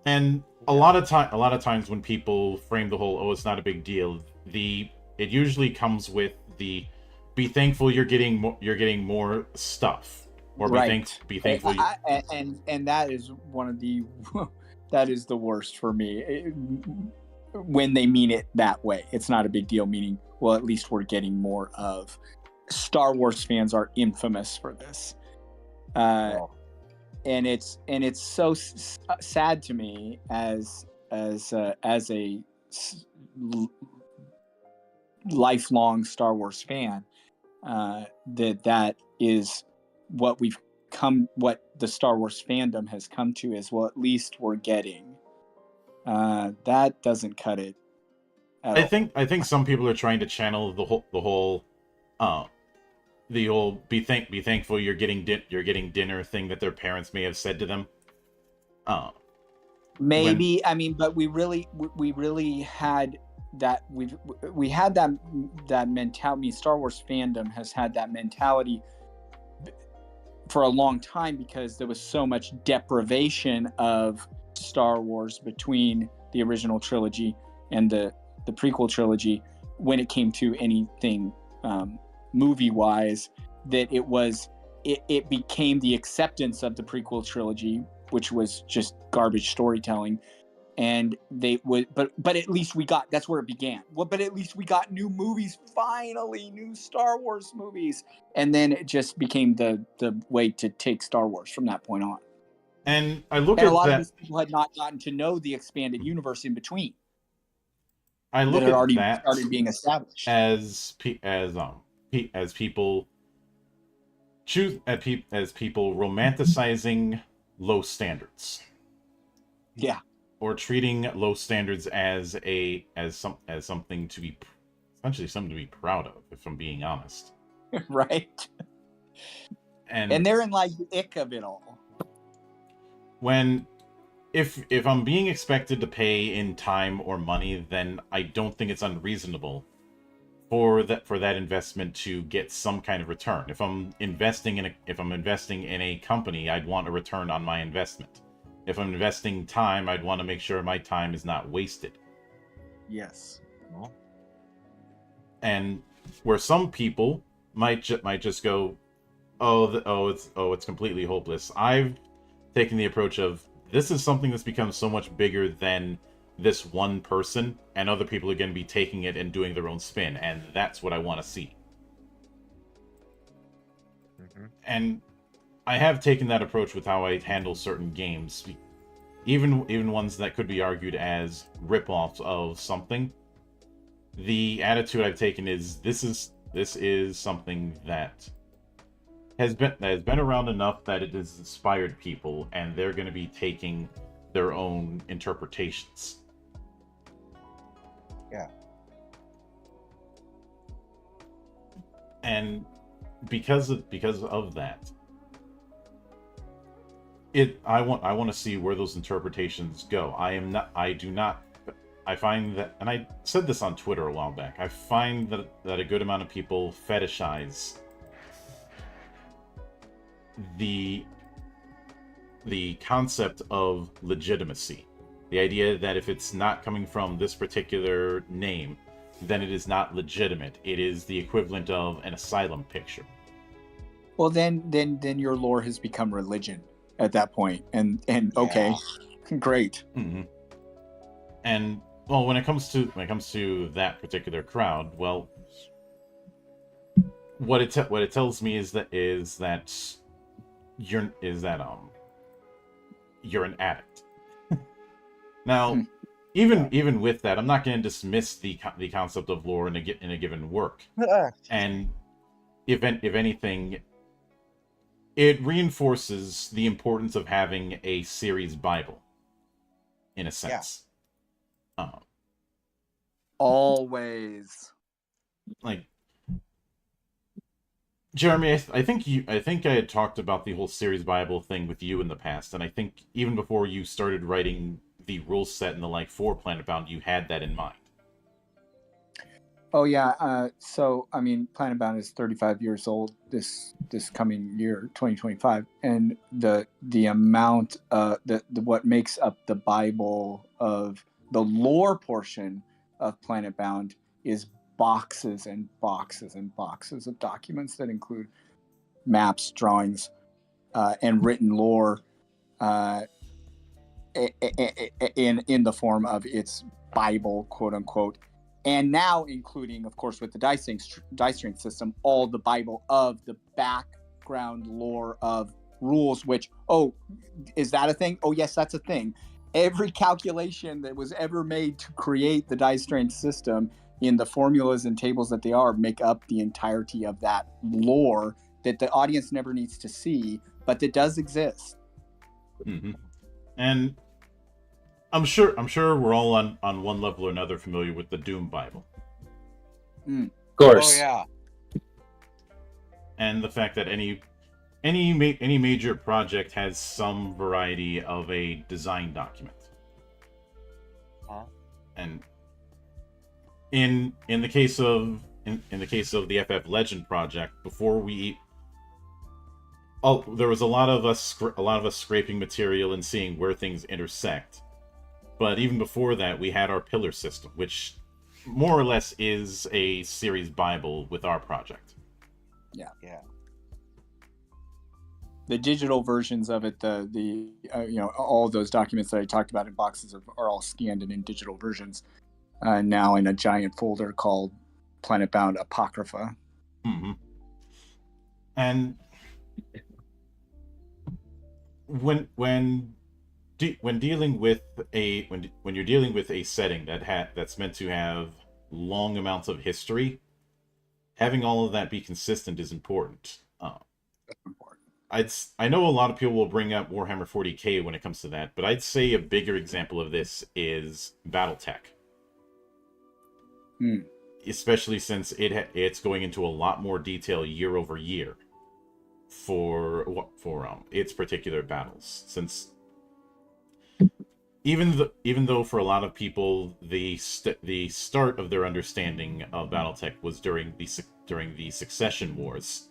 And a lot of times when people frame the whole, "Oh, it's not a big deal," it usually comes with the, "Be thankful you're getting more stuff," or be thankful. And that is one of the that is the worst for me. When they mean it that way, it's not a big deal. Meaning, well, at least we're getting more of. Star Wars fans are infamous for this. And it's so sad to me as a lifelong Star Wars fan that is what the Star Wars fandom has come to, is, well, at least we're getting. That doesn't cut it at all. I think some people are trying to channel the whole be thankful you're getting dinner thing that their parents may have said to them. Maybe but we really had that. We had that mentality. Star Wars fandom has had that mentality for a long time because there was so much deprivation of Star Wars between the original trilogy and the prequel trilogy when it came to anything movie wise, that it became the acceptance of the prequel trilogy, which was just garbage storytelling, and they would but at least we got, that's where it began. But at least we got new movies, finally, new Star Wars movies, and then it just became the way to take Star Wars from that point on. And a lot of these people had not gotten to know the expanded universe in between. I look at already that started being established as people romanticizing low standards. Yeah. Or treating low standards as something to be essentially something to be proud of, if I'm being honest. Right. And therein lies the ick of it all. If I'm being expected to pay in time or money, then I don't think it's unreasonable for that investment to get some kind of return. If I'm investing in a company, I'd want a return on my investment. If I'm investing time, I'd want to make sure my time is not wasted. Yes. And where some people might just go, it's completely hopeless. I've taken the approach of, this is something that's become so much bigger than this one person, and other people are going to be taking it and doing their own spin, and that's what I want to see. Mm-hmm. And I have taken that approach with how I handle certain games, even ones that could be argued as rip-offs of something. The attitude I've taken is, this is something that has been around enough that it has inspired people, and they're going to be taking their own interpretations. Yeah. And because of that, I want to see where those interpretations go. I find that, and I said this on Twitter a while back, I find that a good amount of people fetishize the concept of legitimacy. The idea that if it's not coming from this particular name, then it is not legitimate. It is the equivalent of an asylum picture. Well, then your lore has become religion at that point, and okay, great. Mm-hmm. And well, when it comes to that particular crowd, well, what it tells me is that you're an addict. Now, even with that, I'm not going to dismiss the concept of lore in a given work. And if anything, it reinforces the importance of having a series Bible. in a sense. Always. Like Jeremy, I think I had talked about the whole series Bible thing with you in the past, and I think even before you started writing the rule set and the like for Planet Bound, you had that in mind. Oh yeah. So I mean, Planet Bound is 35 years old this coming year, 2025, and the amount the what makes up the Bible of the lore portion of Planet Bound is boxes and boxes and boxes of documents that include maps, drawings, and written lore in the form of its Bible, quote unquote, and now including, of course, with the dice strength system, all the Bible of the background lore of rules. Which, oh, is that a thing? Oh, yes, that's a thing. Every calculation that was ever made to create the dice strength system in the formulas and tables that they are make up the entirety of that lore that the audience never needs to see, but that does exist. Mm-hmm. And I'm sure we're all on one level or another familiar with the Doom Bible. Of course. Oh yeah. And the fact that any major project has some variety of a design document. Huh? And in the case of the FF Legend project, there was a lot of us scraping material and seeing where things intersect. But even before that, we had our pillar system, which more or less is a series Bible with our project. Yeah. Yeah. The digital versions of it, all of those documents that I talked about in boxes are all scanned and in digital versions, now in a giant folder called Planet Bound Apocrypha. Mm-hmm. And when dealing with when you're dealing with a setting that's meant to have long amounts of history, having all of that be consistent is important. I know a lot of people will bring up Warhammer 40K when it comes to that, but I'd say a bigger example of this is BattleTech. Especially since it's going into a lot more detail year over year for its particular battles. Since even though for a lot of people the start of their understanding of BattleTech was during the Succession Wars,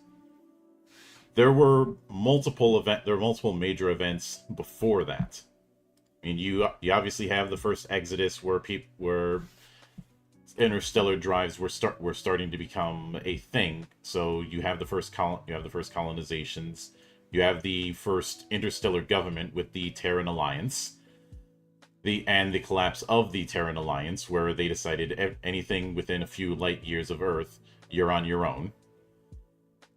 there were multiple major events before that. I mean, you obviously have the first Exodus where interstellar drives were starting to become a thing. So you have the first colonizations. You have the first interstellar government with the Terran Alliance. The collapse of the Terran Alliance, where they decided anything within a few light years of Earth, you're on your own.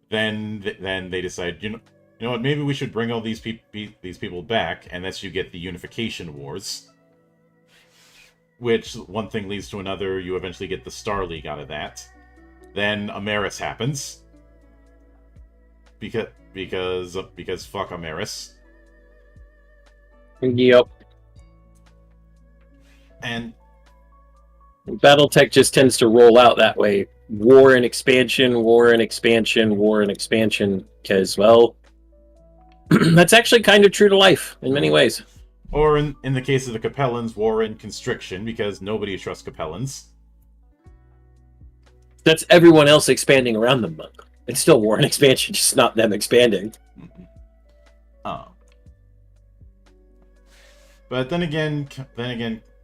Then they decided, you know what, maybe we should bring all these people back, and that's you get the Unification Wars. Which one thing leads to another. You eventually get the Star League out of that. Then Ameris happens. Because fuck Ameris. Yep. And BattleTech just tends to roll out that way. War and expansion, war and expansion, war and expansion. Because, well, that's actually kind of true to life in many ways. Or in the case of the Capellans, war and constriction, because nobody trusts Capellans. That's everyone else expanding around them. It's still war and expansion, just not them expanding. Mm-hmm. But then again,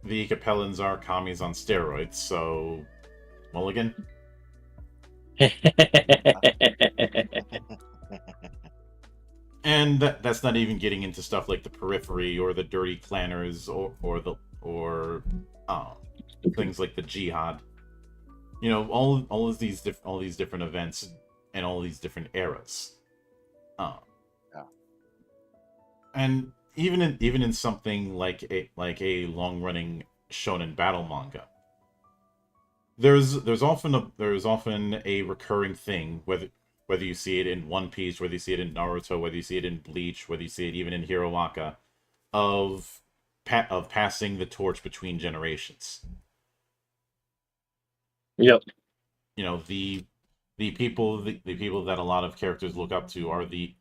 the Capellans are commies on steroids, so mulligan. And that's not even getting into stuff like the Periphery or the Dirty Clanners or things like the Jihad. You know, all these different events and all these different eras. Yeah. And even in something like a long running shonen battle manga, there's often a recurring thing, whether you see it in One Piece, whether you see it in Naruto, whether you see it in Bleach, whether you see it even in Hiroaka, of passing the torch between generations. Yep. You know, the people that a lot of characters look up to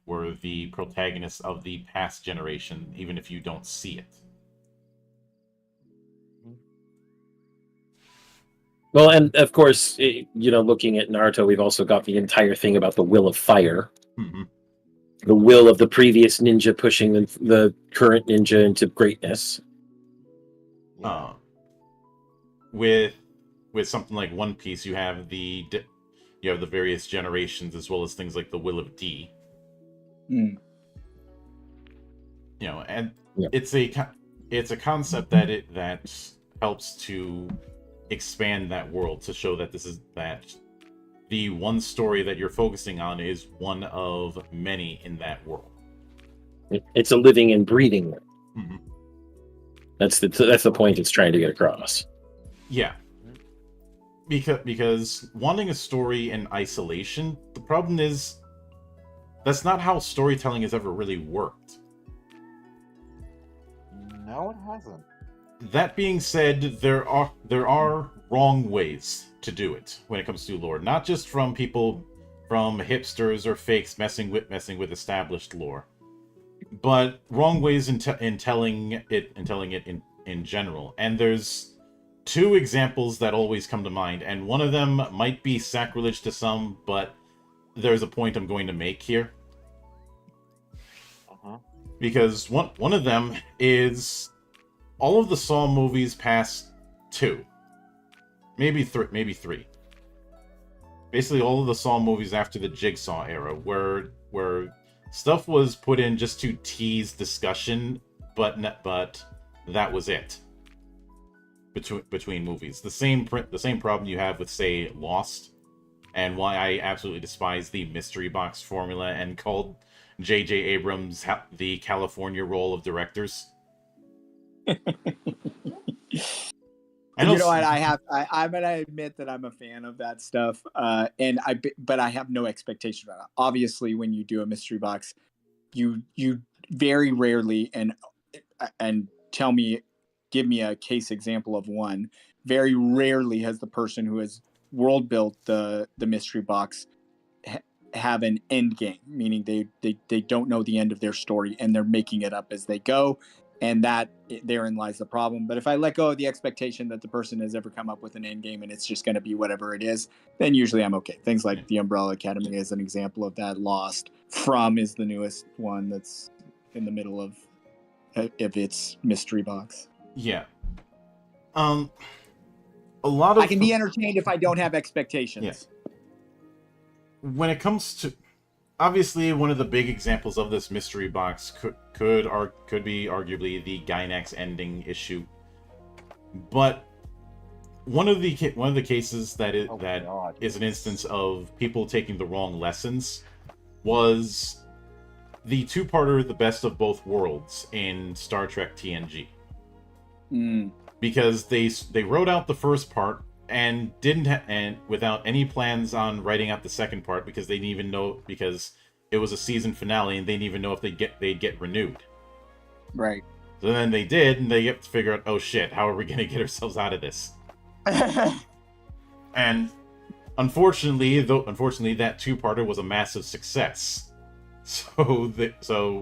were the protagonists of the past generation, even if you don't see it. Well, and of course, looking at Naruto, we've also got the entire thing about the will of fire, Mm-hmm. the will of the previous ninja pushing the current ninja into greatness. Yeah. With something like One Piece, you have the various generations as well as things like the will of D. Mm. You know, and Yeah. it's a concept that helps to expand that world, to show that the one story that you're focusing on is one of many in that world. It's a living and breathing one. Mm-hmm. That's the point it's trying to get across. Yeah. Because wanting a story in isolation, the problem is that's not how storytelling has ever really worked. No, it hasn't. That being said, there are wrong ways to do it when it comes to lore. Not just from people, from hipsters or fakes messing with established lore, but wrong ways in telling it in general. And there's two examples that always come to mind, and one of them might be sacrilege to some, but there's a point I'm going to make here. Because one of them is all of the Saw movies past 2. Maybe 3. Basically all of the Saw movies after the Jigsaw era, where stuff was put in just to tease discussion, but that was it. Between movies. The same problem you have with, say, Lost, and why I absolutely despise the mystery box formula and called J.J. Abrams the California role of directors. You know what? I'm gonna admit that I'm a fan of that stuff, but I have no expectation about it. Obviously, when you do a mystery box, you very rarely and give me a case example of one. Very rarely has the person who has world built the mystery box have an end game, meaning they don't know the end of their story and they're making it up as they go. And therein lies the problem. But if I let go of the expectation that the person has ever come up with an end game and it's just going to be whatever it is, then usually I'm okay. Things like The Umbrella Academy is an example of that. Lost From is the newest one that's in the middle of its mystery box. Yeah. A lot of I can be entertained if I don't have expectations. Yeah. When it comes to, obviously, one of the big examples of this mystery box could be arguably the Gynax ending issue, but one of the cases that is an instance of people taking the wrong lessons was the two-parter The Best of Both Worlds in Star Trek TNG. Because they wrote out the first part and and without any plans on writing out the second part, because they didn't even know, because it was a season finale and they didn't even know if they'd get renewed. Right. So then they did, and they have to figure out, oh shit, how are we going to get ourselves out of this? And unfortunately, that two-parter was a massive success. So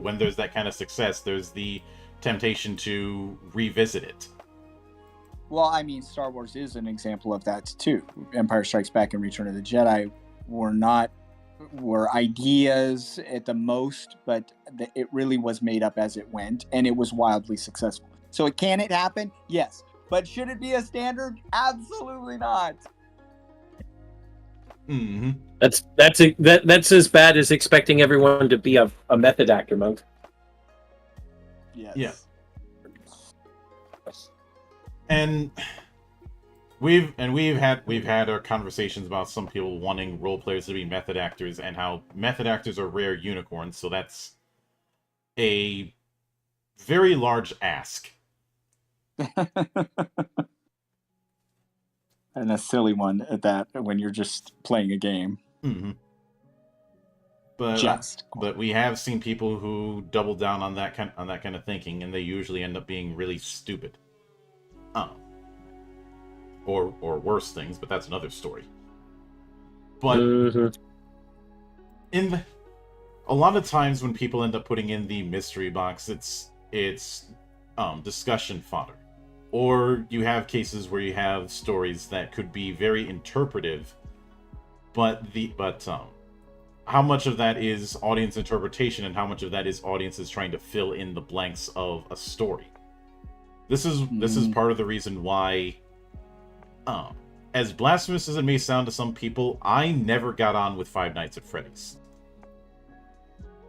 when there's that kind of success, there's the temptation to revisit it. Well, I mean, Star Wars is an example of that too. Empire Strikes Back and Return of the Jedi were ideas at the most, but it really was made up as it went, and it was wildly successful. So can it happen? Yes. But should it be a standard? Absolutely not. Mm-hmm. That's as bad as expecting everyone to be a method actor, Monk. Yes. Yeah. And we've had our conversations about some people wanting role players to be method actors, and how method actors are rare unicorns, so that's a very large ask. And a silly one at that, when you're just playing a game. Mm-hmm. but we have seen people who double down on that kind of thinking, and they usually end up being really stupid. Or worse things, but that's another story. But a lot of times when people end up putting in the mystery box, it's discussion fodder. Or you have cases where you have stories that could be very interpretive, but how much of that is audience interpretation and how much of that is audiences trying to fill in the blanks of a story? This is part of the reason why, as blasphemous as it may sound to some people, I never got on with Five Nights at Freddy's.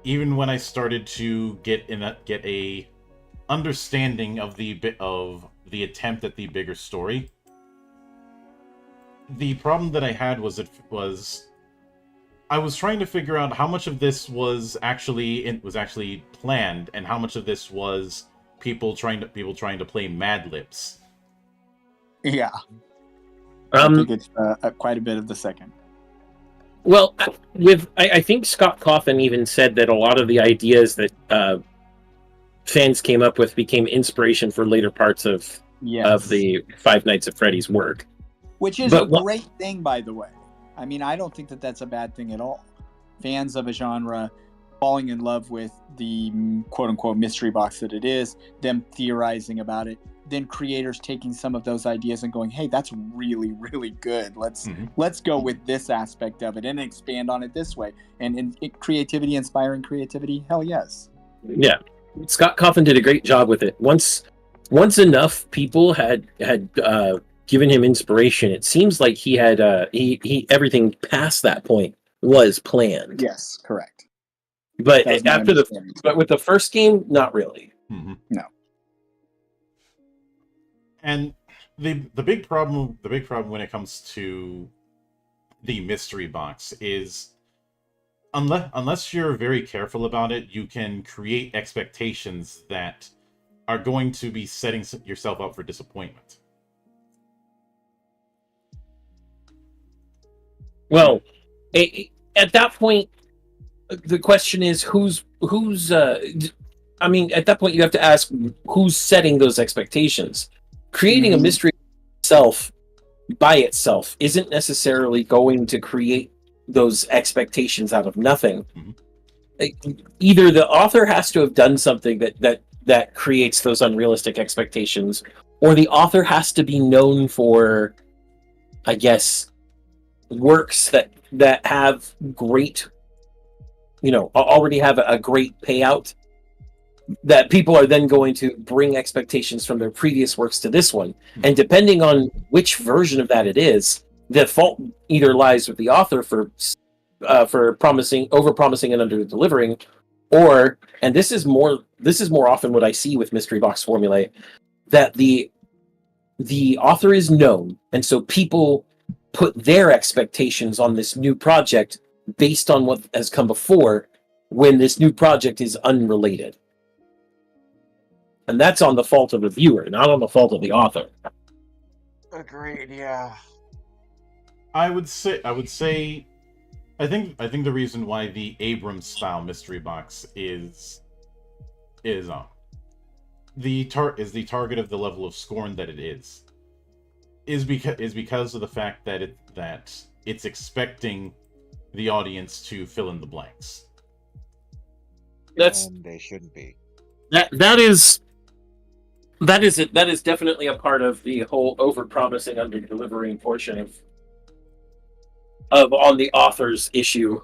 Even when I started to get a understanding of the attempt at the bigger story, the problem that I had was I was trying to figure out how much of this was actually planned and how much of this was people trying to play Mad Libs. Yeah. I think it's quite a bit of the second. Well, I think Scott Cawthon even said that a lot of the ideas that fans came up with became inspiration for later parts of the Five Nights at Freddy's work. Which is a great thing, by the way. I mean, I don't think that that's a bad thing at all. Fans of a genre falling in love with the quote-unquote mystery box that it is, them theorizing about it, then creators taking some of those ideas and going, hey, that's really, really good. Let's go with this aspect of it and expand on it this way. And creativity, inspiring creativity, hell yes. Yeah. Scott Cawthon did a great job with it. Once enough people had given him inspiration, it seems like he had he everything past that point was planned. Yes, correct. But with the first game, not really. Mm-hmm. No. And the big problem when it comes to the mystery box is unless you're very careful about it, you can create expectations that are going to be setting yourself up for disappointment. Well, at that point, the question is who's I mean, at that point you have to ask who's setting those expectations. Creating a mystery by itself isn't necessarily going to create those expectations out of nothing. Either the author has to have done something that creates those unrealistic expectations, or the author has to be known for, I guess, works that have great, already have a great payout, that people are then going to bring expectations from their previous works to this one. And depending on which version of that it is, the fault either lies with the author for over-promising and under-delivering, or, and this is more often what I see with mystery box formulae, that the author is known, and so people put their expectations on this new project based on what has come before, when this new project is unrelated. And that's on the fault of the viewer, not on the fault of the author. Agreed, yeah. I think the reason why the Abrams style mystery box is the target of the level of scorn that it is because of the fact that it's expecting the audience to fill in the blanks. And they shouldn't be. That is definitely a part of the whole over-promising, under-delivering portion of on the author's issue.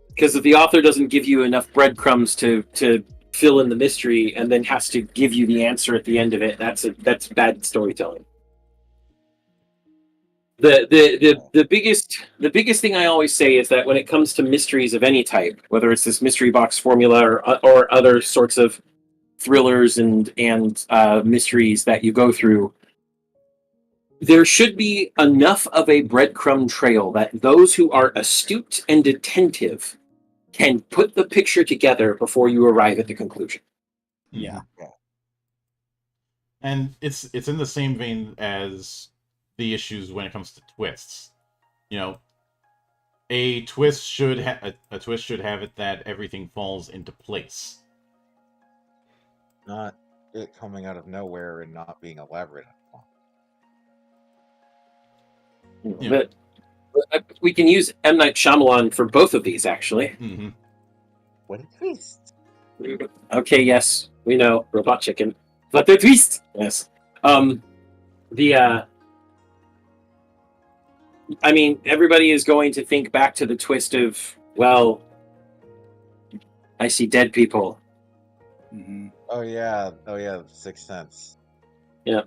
Because if the author doesn't give you enough breadcrumbs to fill in the mystery and then has to give you the answer at the end of it, that's bad storytelling. The biggest thing I always say is that when it comes to mysteries of any type, whether it's this mystery box formula or other sorts of thrillers and mysteries that you go through, there should be enough of a breadcrumb trail that those who are astute and attentive can put the picture together before you arrive at the conclusion. Yeah. And it's in the same vein as the issues when it comes to twists. a twist should a twist should have it that everything falls into place. Not it coming out of nowhere and not being elaborate. Yeah. But we can use M. Night Shyamalan for both of these, actually. Mm-hmm. What a twist! Okay, yes, we know Robot Chicken, but the twist, yes. I mean, everybody is going to think back to the twist of, well, I see dead people. Mhm. Oh yeah, Sixth Sense. Yeah.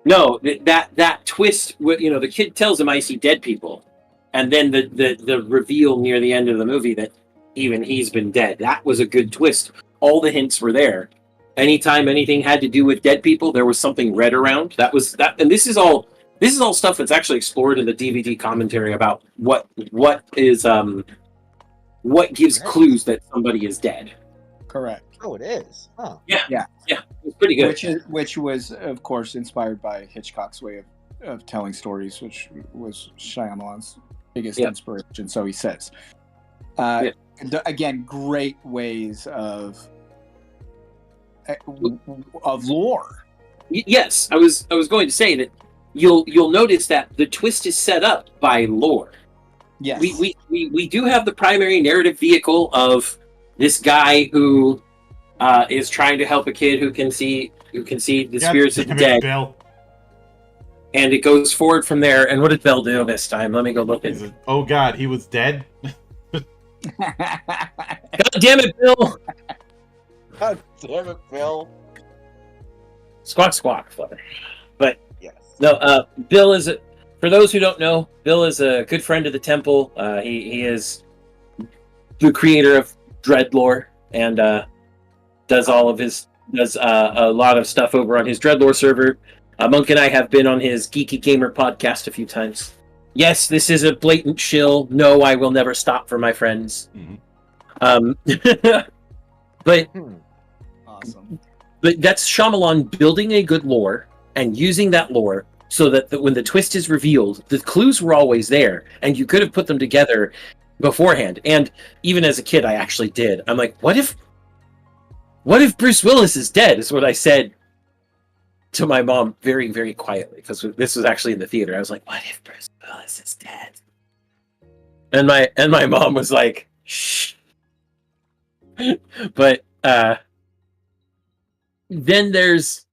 No, that twist. The kid tells him, "I see dead people," and then the reveal near the end of the movie that even he's been dead. That was a good twist. All the hints were there. Anytime anything had to do with dead people, there was something red around. That was that, and this is all stuff that's actually explored in the DVD commentary about what gives clues that somebody is dead. Correct. Oh, it is. Huh. Yeah, it's pretty good. Which was, of course, inspired by Hitchcock's way of telling stories, which was Shyamalan's biggest inspiration. So he says. Again, great ways of lore. Yes, I was going to say that you'll notice that the twist is set up by lore. Yes, we do have the primary narrative vehicle of this guy who is trying to help a kid who can see the spirits of the dead. Bill. And it goes forward from there. And what did Bell do this time? Let me go look at it. Oh God, he was dead. God damn it, Bill! God damn it, Bill! Squawk, squawk, Flutter. But yes, no. Bill is for those who don't know, Bill is a good friend of the temple. He is the creator of Dreadlore and does a lot of stuff over on his Dreadlore server. Monk and I have been on his Geeky Gamer podcast a few times. Yes, this is a blatant shill. No, I will never stop for my friends. Mm-hmm. But awesome. But that's Shyamalan building a good lore and using that lore so that when the twist is revealed, the clues were always there, and you could have put them together beforehand. And even as a kid, I actually did. I'm like, what if Bruce Willis is dead? Is what I said to my mom very, very quietly, because this was actually in the theater. I was like, what if Bruce Willis is dead? And my mom was like, shh. But then there's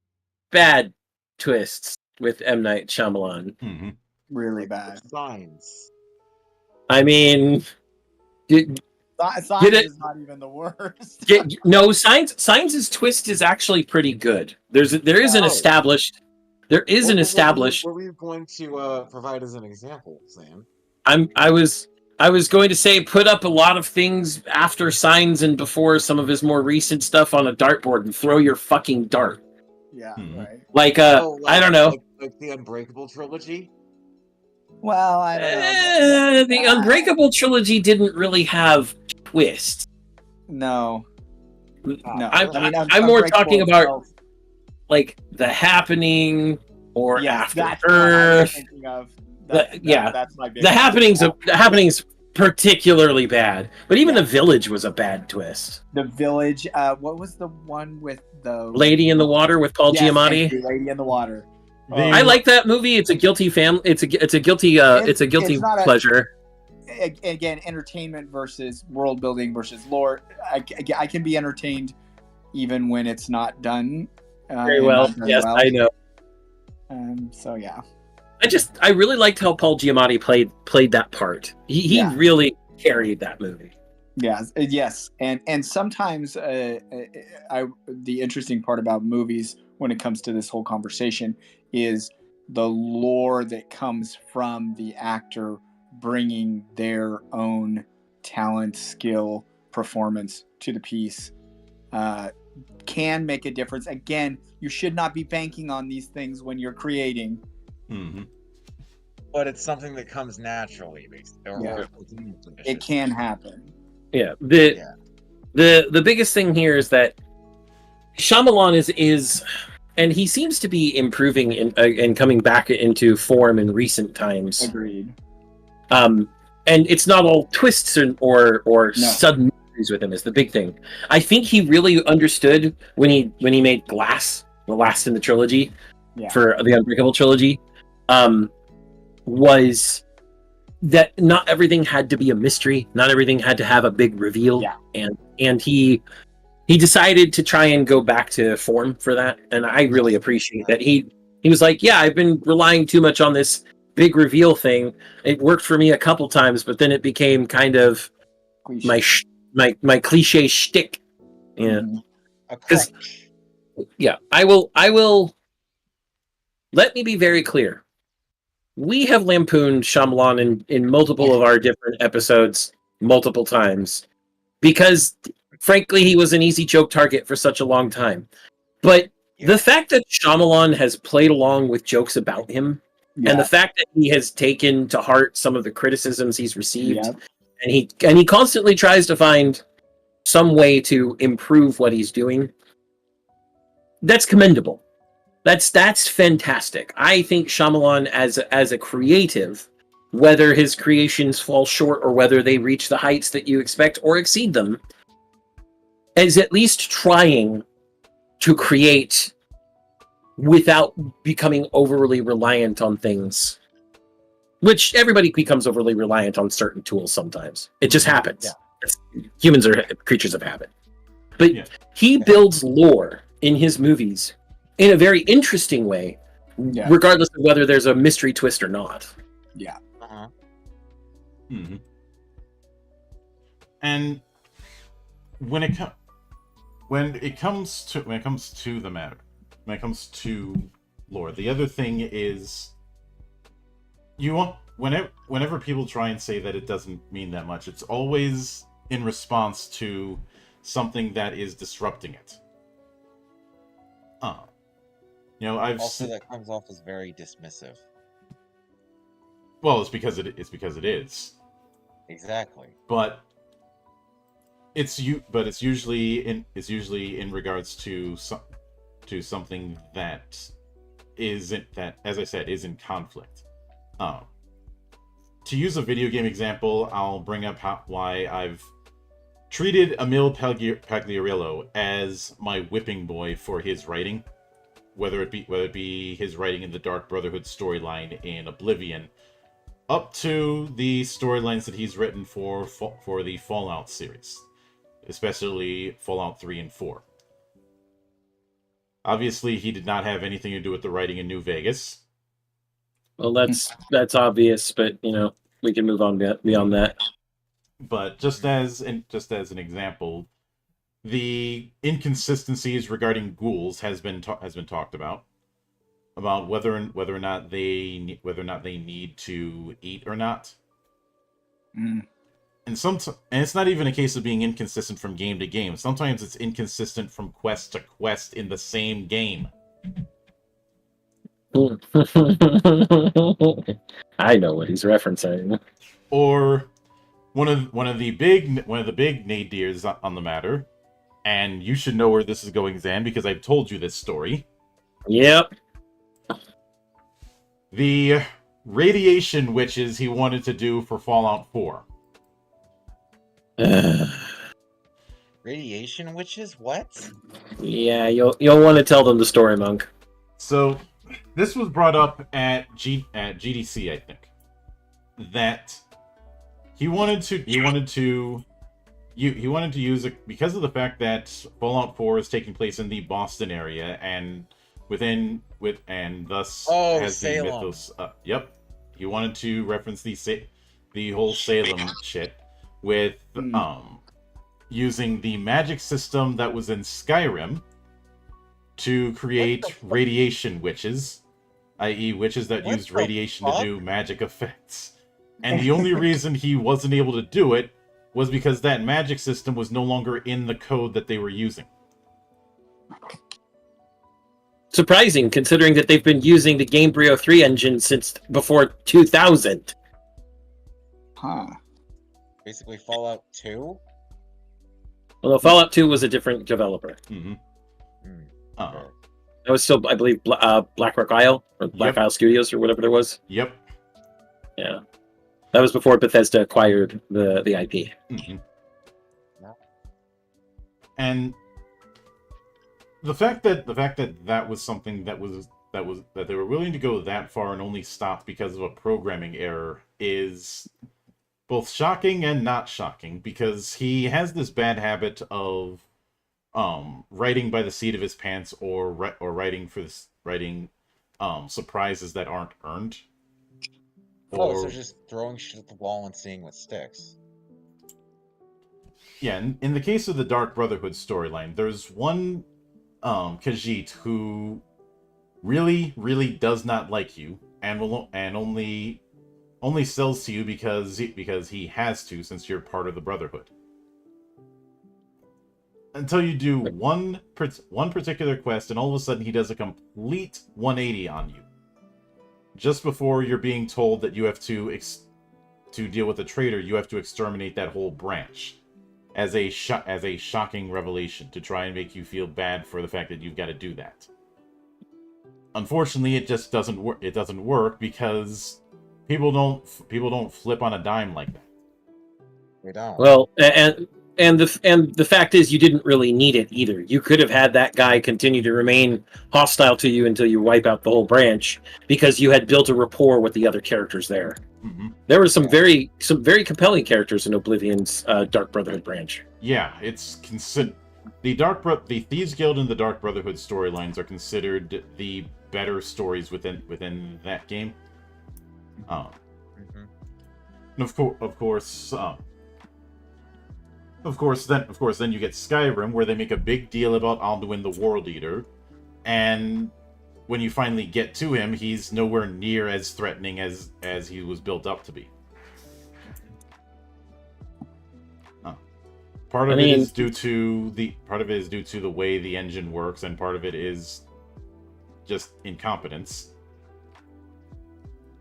bad twists with M. Night Shyamalan. Mm-hmm. Really bad. Signs. I mean, Signs is not even the worst. No, Signs' twist is actually pretty good. There is an established. What were you going to provide as an example, Sam? I was going to say put up a lot of things after Signs and before some of his more recent stuff on a dartboard and throw your fucking dart. Yeah, right. Like I don't know. Like the Unbreakable trilogy? Well, I don't know. The Unbreakable trilogy didn't really have twists. No. I'm more talking about like The Happening or After Earth. That's my big The Happening's particularly bad, but even The Village was a bad twist. The Village. What was the one with the Lady in the Water with Paul Giamatti? Lady in the Water. I like that movie. It's a guilty It's a guilty. It's a guilty pleasure. Again, entertainment versus world building versus lore. I can be entertained even when it's not done very well. Yes, well. I know. So yeah. I really liked how Paul Giamatti played that part. He really carried that movie. Yes, and sometimes the interesting part about movies when it comes to this whole conversation is the lore that comes from the actor bringing their own talent, skill, performance to the piece can make a difference. Again, you should not be banking on these things when you're creating. Mm-hmm. But it's something that comes naturally, basically. It can happen. Yeah. The biggest thing here is that Shyamalan is and he seems to be improving and coming back into form in recent times. Agreed. and it's not all twists or No. sudden mysteries with him is the big thing. I think he really understood when he made Glass, the last in the trilogy, Yeah. for the Unbreakable trilogy, was that not everything had to be a mystery, not everything had to have a big reveal, Yeah. and he decided to try and go back to form for that, and I really appreciate that. He was like, yeah, I've been relying too much on this big reveal thing. It worked for me a couple times, but then it became kind of Cliche. my cliche shtick. Yeah, Mhm. A 'Cause- crutch. yeah. I will. Let me be very clear. We have lampooned Shyamalan in multiple of our different episodes multiple times because, frankly, he was an easy joke target for such a long time. But the fact that Shyamalan has played along with jokes about him, and the fact that he has taken to heart some of the criticisms he's received, Yep. and he constantly tries to find some way to improve what he's doing, that's commendable. That's fantastic. I think Shyamalan as a creative, whether his creations fall short or whether they reach the heights that you expect or exceed them, is at least trying to create without becoming overly reliant on things. Which everybody becomes overly reliant on certain tools sometimes. It just happens. Humans are creatures of habit. But he builds lore in his movies in a very interesting way, regardless of whether there's a mystery twist or not. Yeah. Uh-huh. Mm-hmm. And when it comes to the matter, when it comes to lore, the other thing is whenever people try and say that it doesn't mean that much, it's always in response to something that is disrupting it. That comes off as very dismissive. Well, it's because it is. Exactly. But it's usually in regards to something that isn't, that, as I said, is in conflict. To use a video game example, I'll bring up why I've treated Emil Pagliarillo as my whipping boy for his writing, whether it be his writing in the Dark Brotherhood storyline in Oblivion, up to the storylines that he's written for the Fallout series, especially Fallout 3 and 4. Obviously, he did not have anything to do with the writing in New Vegas. Well, that's obvious, but we can move on beyond that. But just as an example, the inconsistencies regarding ghouls has been talked about whether or not they need to eat or not. Mm. And it's not even a case of being inconsistent from game to game. Sometimes it's inconsistent from quest to quest in the same game. I know what he's referencing. Or one of the big nadirs on the matter, and you should know where this is going, Zan, because I've told you this story. Yep. The radiation witches he wanted to do for Fallout 4. Radiation witches? What? Yeah, you'll want to tell them the story, Monk. So, this was brought up at GDC, I think, that he wanted to use it because of the fact that Fallout 4 is taking place in the Boston area and thus has Salem. the mythos. Yep, he wanted to reference the whole Salem shit with using the magic system that was in Skyrim to create radiation witches, i.e. witches that used radiation to do magic effects. And the only reason he wasn't able to do it was because that magic system was no longer in the code that they were using. Surprising, considering that they've been using the Gamebryo 3 engine since before 2000. Huh. Basically Fallout 2? Although Fallout 2 was a different developer. Mm-hmm. That was still, I believe, Black Rock Isle, or Black Isle Studios, or whatever there was. Yep. Yeah. That was before Bethesda acquired the IP. Mhm. Yeah. And the fact that that was something that they were willing to go that far and only stopped because of a programming error is both shocking and not shocking, because he has this bad habit of writing by the seat of his pants, or writing surprises that aren't earned. Oh, so just throwing shit at the wall and seeing what sticks. Yeah, in the case of the Dark Brotherhood storyline, there's one Khajiit who really does not like you, and only sells to you because he has to, since you're part of the Brotherhood. Until you do one particular quest, and all of a sudden he does a complete 180 on you. Just before you're being told that you have to deal with a traitor, you have to exterminate that whole branch, as a shocking revelation to try and make you feel bad for the fact that you've got to do that. Unfortunately, it just doesn't work. It doesn't work because people don't flip on a dime like that. We don't. Well, and the fact is, you didn't really need it either. You could have had that guy continue to remain hostile to you until you wipe out the whole branch, because you had built a rapport with the other characters there. Mm-hmm. There were some very compelling characters in Oblivion's Dark Brotherhood branch. Yeah, it's the Thieves Guild and the Dark Brotherhood storylines are considered the better stories within that game. Mhm. And of course, then you get Skyrim, where they make a big deal about Alduin the World Eater, and when you finally get to him, he's nowhere near as threatening as he was built up to be. Part of it is due to the way the engine works, and part of it is just incompetence.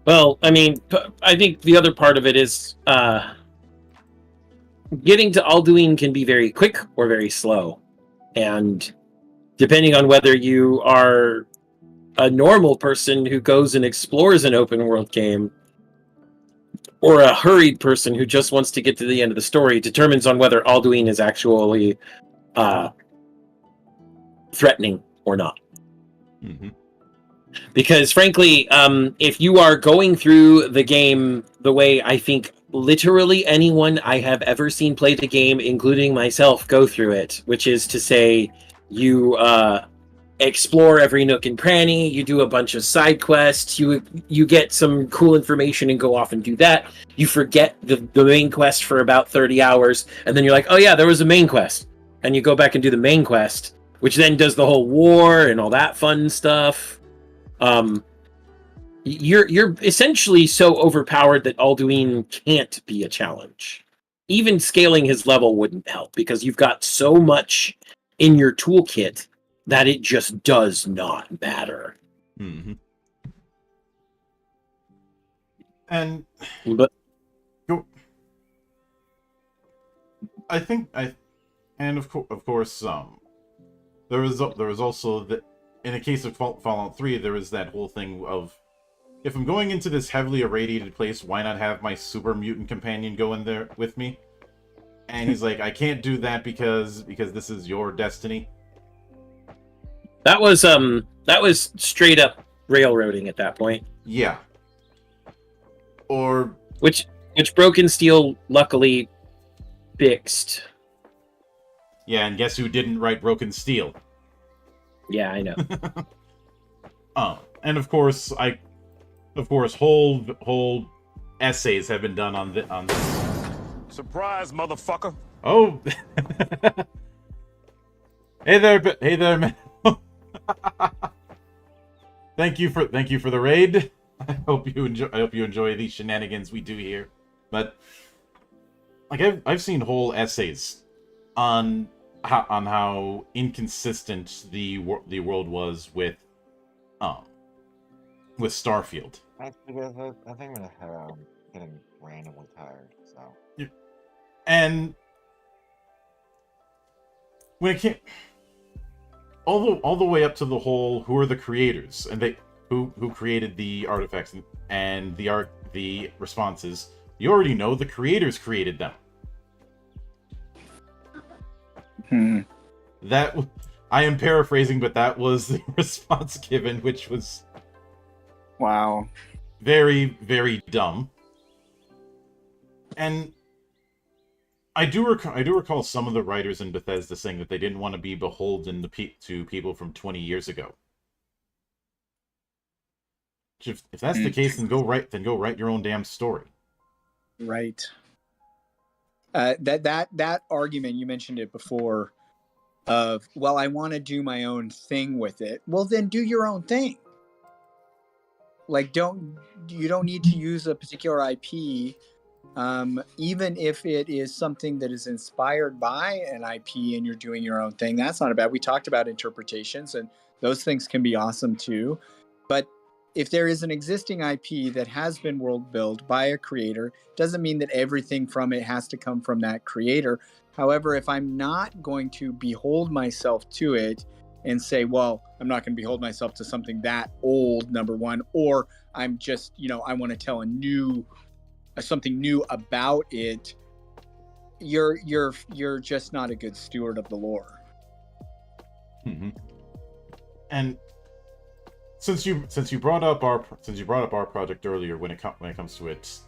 Well, I mean, I think the other part of it is getting to Alduin can be very quick or very slow, and depending on whether you are a normal person who goes and explores an open world game, or a hurried person who just wants to get to the end of the story, determines on whether Alduin is actually threatening or not. Mm-hmm. Because frankly, if you are going through the game the way I think literally anyone I have ever seen play the game, including myself, go through it, which is to say, you explore every nook and cranny, you do a bunch of side quests, you get some cool information and go off and do that. You forget the main quest for about 30 hours, and then you're like, oh yeah, there was a main quest. And you go back and do the main quest, which then does the whole war and all that fun stuff. You're essentially so overpowered that Alduin can't be a challenge. Even scaling his level wouldn't help, because you've got so much in your toolkit that it just does not matter. Mm-hmm. And But I think and of course there was also that in the case of Fallout 3, there was that whole thing of, if I'm going into this heavily irradiated place, why not have my super mutant companion go in there with me? And he's like, I can't do that because this is your destiny. that was straight up railroading at that point. Yeah. Or Which Broken Steel luckily fixed. yeah, and guess who didn't write Broken Steel? Yeah, I know. And of course, whole essays have been done on this. Surprise, motherfucker! Oh, hey there, man. Thank you for the raid. I hope you enjoy these shenanigans we do here. But like I've seen whole essays on how inconsistent the world was with Starfield. I think I'm getting randomly tired. So And when it came all the way up to the whole, who are the creators, and who created the artifacts and the responses, You already know the creators created them. That I am paraphrasing, but that was the response given, which was Wow. very, very dumb. And I do recall some of the writers in Bethesda saying that they didn't want to be beholden to people from 20 years ago. If that's the case, then go write your own damn story. Right. That argument, you mentioned it before, of, well, I want to do my own thing with it. Well, then do your own thing. Like, you don't need to use a particular IP, even if it is something that is inspired by an IP and you're doing your own thing. That's not bad. We talked about interpretations, and those things can be awesome too. But if there is an existing IP that has been world built by a creator, doesn't mean that everything from it has to come from that creator. However, if I'm not going to behold myself to it and say, well, I'm not going to behold myself to something that old, number one, or I'm just, I want to tell something new about it, you're just not a good steward of the lore. Mm-hmm. And since you brought up our project earlier, when it comes to it,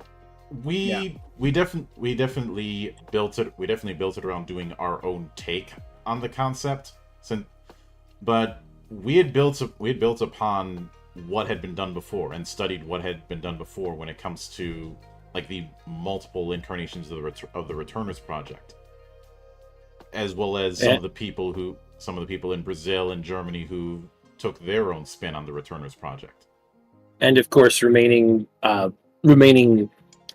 we definitely built it around doing our own take on the concept. But we had built upon what had been done before and studied what had been done before when it comes to like the multiple incarnations of the Returners project, as well as some of the people in Brazil and Germany who took their own spin on the Returners project, and of course remaining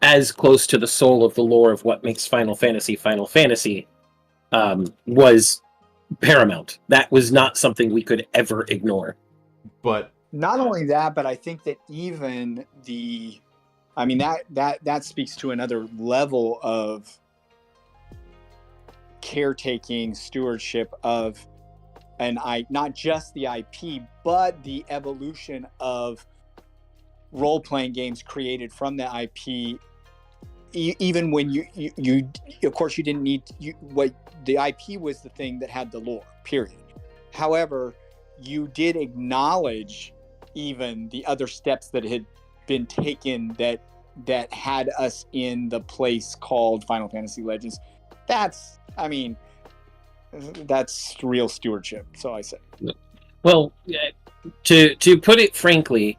as close to the soul of the lore of what makes Final Fantasy was paramount. That was not something we could ever ignore. But not only that, but I think that even that speaks to another level of caretaking, stewardship of not just the IP, but the evolution of role-playing games created from the IP. Even when you of course you didn't need what the IP was, the thing that had the lore, period. However, you did acknowledge even the other steps that had been taken that had us in the place called Final Fantasy Legends. That's real stewardship. So I say. Well, to put it frankly,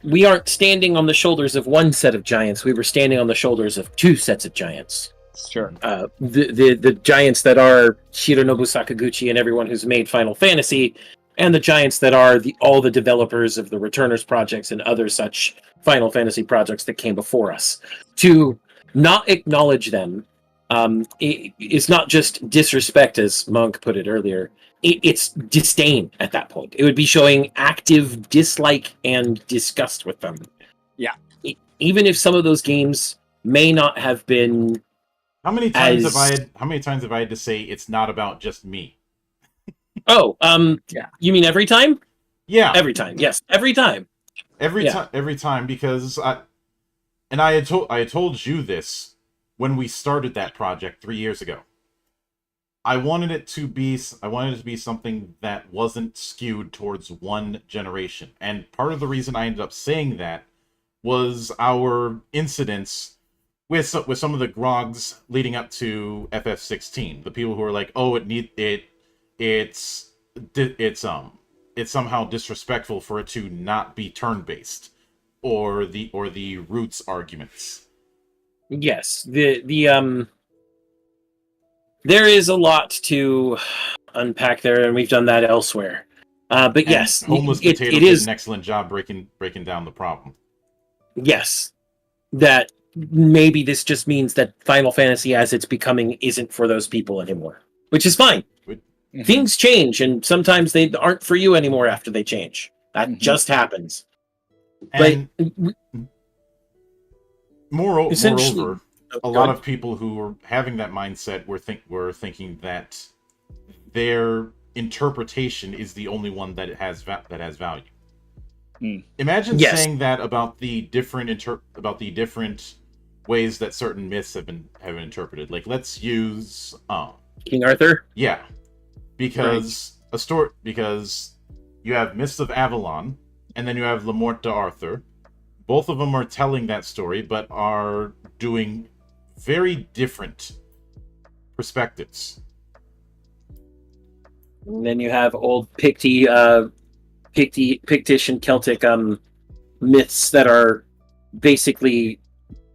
we aren't standing on the shoulders of one set of giants. We were standing on the shoulders of two sets of giants. Sure. The giants that are Hironobu Sakaguchi and everyone who's made Final Fantasy, and the giants that are all the developers of the Returners projects and other such Final Fantasy projects that came before us. To not acknowledge them it's not just disrespect, as Monk put it earlier. It's disdain at that point. It would be showing active dislike and disgust with them. Yeah. Even if some of those games may not have been. How many times have I had to say it's not about just me? Oh, yeah. You mean every time? Yeah. Every time. Yes, every time. Every time, because I had told you this when we started that project 3 years ago. I wanted it to be something that wasn't skewed towards one generation. And part of the reason I ended up saying that was our incidents with some of the grogs leading up to FF16. The people who are like, "Oh, it's somehow disrespectful for it to not be turn-based," or the roots arguments. Yes, there is a lot to unpack there, and we've done that elsewhere. But and yes, Homeless Potato did an excellent job breaking down the problem. Yes, that maybe this just means that Final Fantasy, as it's becoming, isn't for those people anymore, which is fine. Mm-hmm. Things change, and sometimes they aren't for you anymore after they change. That just happens. And moreover, a lot of people who were having that mindset were thinking that their interpretation is the only one that has value. Imagine Yes. saying that about the different ways that certain myths have been interpreted. Like, let's use King Arthur. yeah, because because you have Mists of Avalon, and then you have Le Morte d'Arthur. Both of them are telling that story, but are doing very different perspectives. And then you have old Pictish and Celtic myths that are basically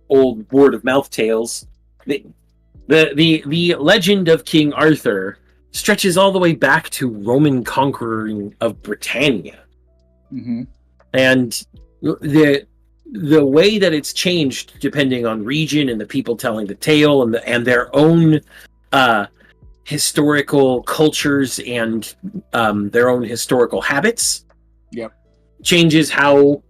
old word of mouth tales. The legend of King Arthur stretches all the way back to Roman conquering of Britannia. Mm-hmm. And the way that it's changed depending on region and the people telling the tale and their own historical cultures and their own historical habits changes how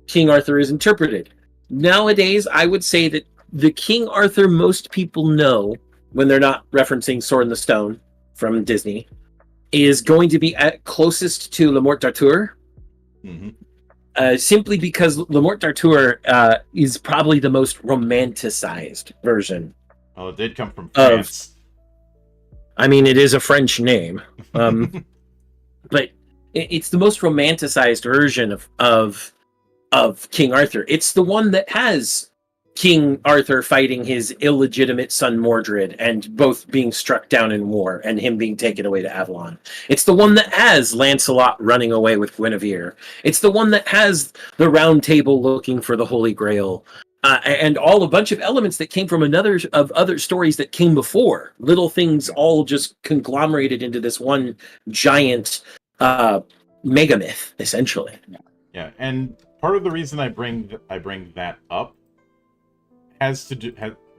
King Arthur is interpreted. Nowadays, I would say that the King Arthur most people know, when they're not referencing Sword in the Stone from Disney, is going to be at closest to Le Morte d'Arthur. Mm-hmm. Simply because Le Morte d'Arthur is probably the most romanticized version. Oh, it did come from France. I mean, it is a French name, but it's the most romanticized version of King Arthur. It's the one that has King Arthur fighting his illegitimate son Mordred and both being struck down in war and him being taken away to Avalon. It's the one that has Lancelot running away with Guinevere. It's the one that has the Round Table looking for the Holy Grail. And a bunch of elements that came from other stories that came before. Little things all just conglomerated into this one giant mega myth, essentially. Yeah, and part of the reason I bring that up has to do.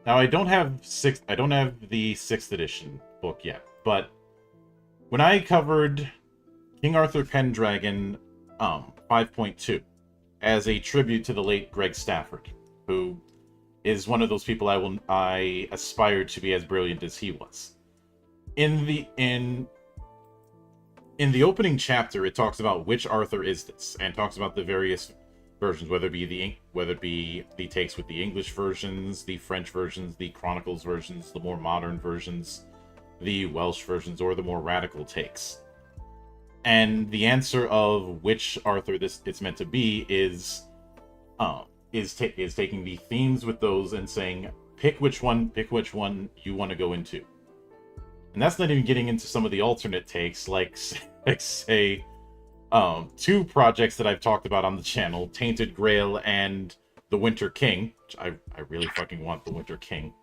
Now I don't have the 6th edition book yet, but when I covered King Arthur Pendragon 5.2 as a tribute to the late Greg Stafford, who is one of those people I aspired to be as brilliant as he was. In the opening chapter, it talks about which Arthur is this, and talks about the various versions, whether it be the takes with the English versions, the French versions, the Chronicles versions, the more modern versions, the Welsh versions, or the more radical takes. And the answer of which Arthur it's meant to be is taking the themes with those and saying pick which one you want to go into. And that's not even getting into some of the alternate takes, like say 2 projects that I've talked about on the channel, Tainted Grail and The Winter King, which I really fucking want The Winter King.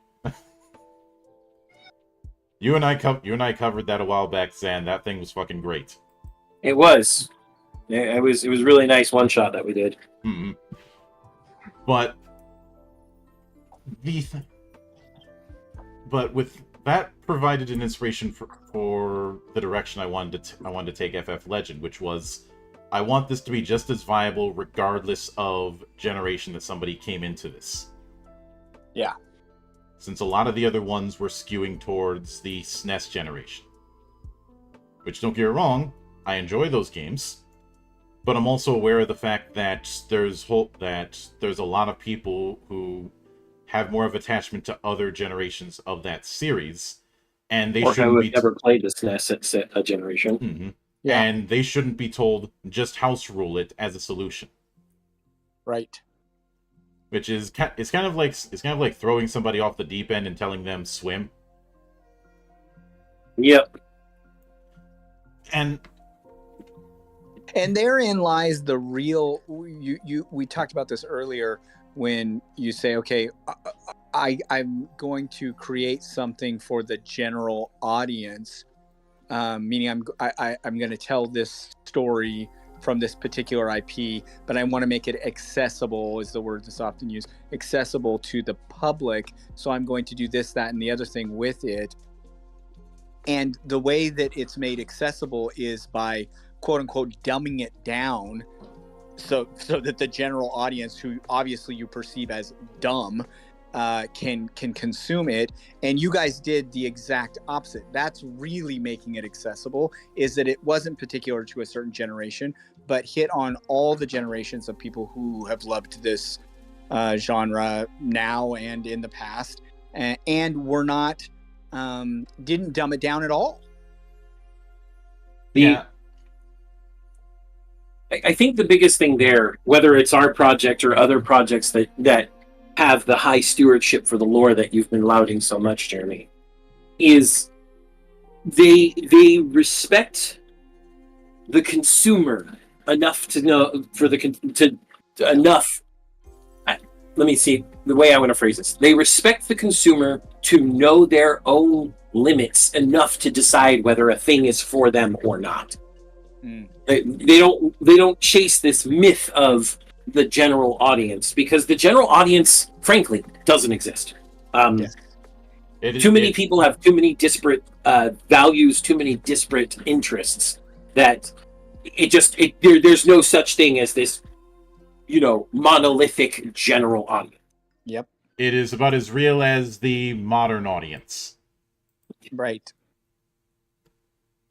You and I covered that a while back, Zan. That thing was fucking great. It was. It was really nice one shot that we did. Mm-hmm. But with that provided an inspiration for the direction I wanted to take FF Legend, which was I want this to be just as viable regardless of generation that somebody came into this. Yeah. Since a lot of the other ones were skewing towards the SNES generation. Which, don't get me wrong, I enjoy those games. But I'm also aware of the fact that there's a lot of people who have more of attachment to other generations of that series, and they shouldn't be never played the SNES generation. Mm-hmm. Yeah. And they shouldn't be told just house rule it as a solution. Right. Which is it's kind of like throwing somebody off the deep end and telling them swim. Yep. And therein lies the real. We talked about this earlier when you say, okay, I'm going to create something for the general audience, meaning I'm going to tell this story from this particular IP, but I want to make it accessible, is the word that's often used, accessible to the public. So I'm going to do this, that, and the other thing with it. And the way that it's made accessible is by quote unquote dumbing it down so that the general audience, who obviously you perceive as dumb, can consume it. And you guys did the exact opposite. That's really making it accessible, is that it wasn't particular to a certain generation, but hit on all the generations of people who have loved this genre now and in the past, and were not didn't dumb it down at all. Yeah. I think the biggest thing there, whether it's our project or other projects that have the high stewardship for the lore that you've been lauding so much, Jeremy, is they respect the consumer enough to know enough. Let me see the way I want to phrase this. They respect the consumer to know their own limits enough to decide whether a thing is for them or not. They don't chase this myth of the general audience, because the general audience, frankly, doesn't exist. Too many people have too many disparate values, too many disparate interests, that there's no such thing as this, monolithic general audience. Yep. It is about as real as the modern audience. Right.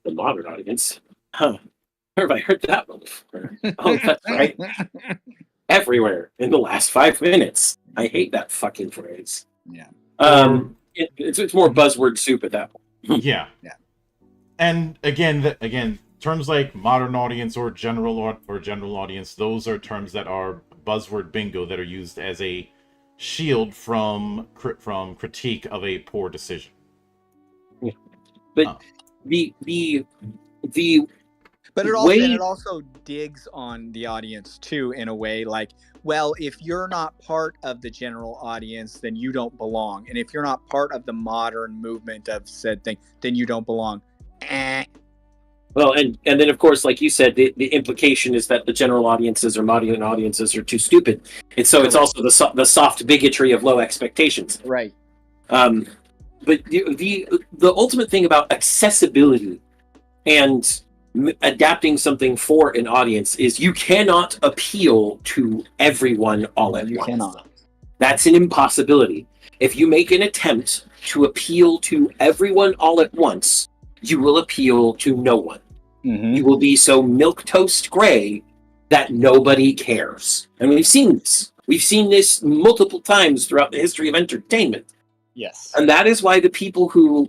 The modern audience? Huh. Where have I heard that one before? Oh, that's right. Everywhere in the last 5 minutes. I hate that fucking phrase. Yeah. It's more buzzword soup at that point. Yeah. And again, terms like modern audience or general audience, those are terms that are buzzword bingo that are used as a shield from critique of a poor decision. Yeah. But but it also digs on the audience too, in a way, like, well, if you're not part of the general audience, then you don't belong, and if you're not part of the modern movement of said thing, then you don't belong. Well, and then of course, like you said, the implication is that the general audiences or modern audiences are too stupid. It's also the soft bigotry of low expectations. Right. But the ultimate thing about accessibility and adapting something for an audience is you cannot appeal to everyone all at once. You cannot. That's an impossibility. If you make an attempt to appeal to everyone all at once, you will appeal to no one. Mm-hmm. You will be so milquetoast gray that nobody cares. And we've seen this. We've seen this multiple times throughout the history of entertainment. Yes. And that is why the people who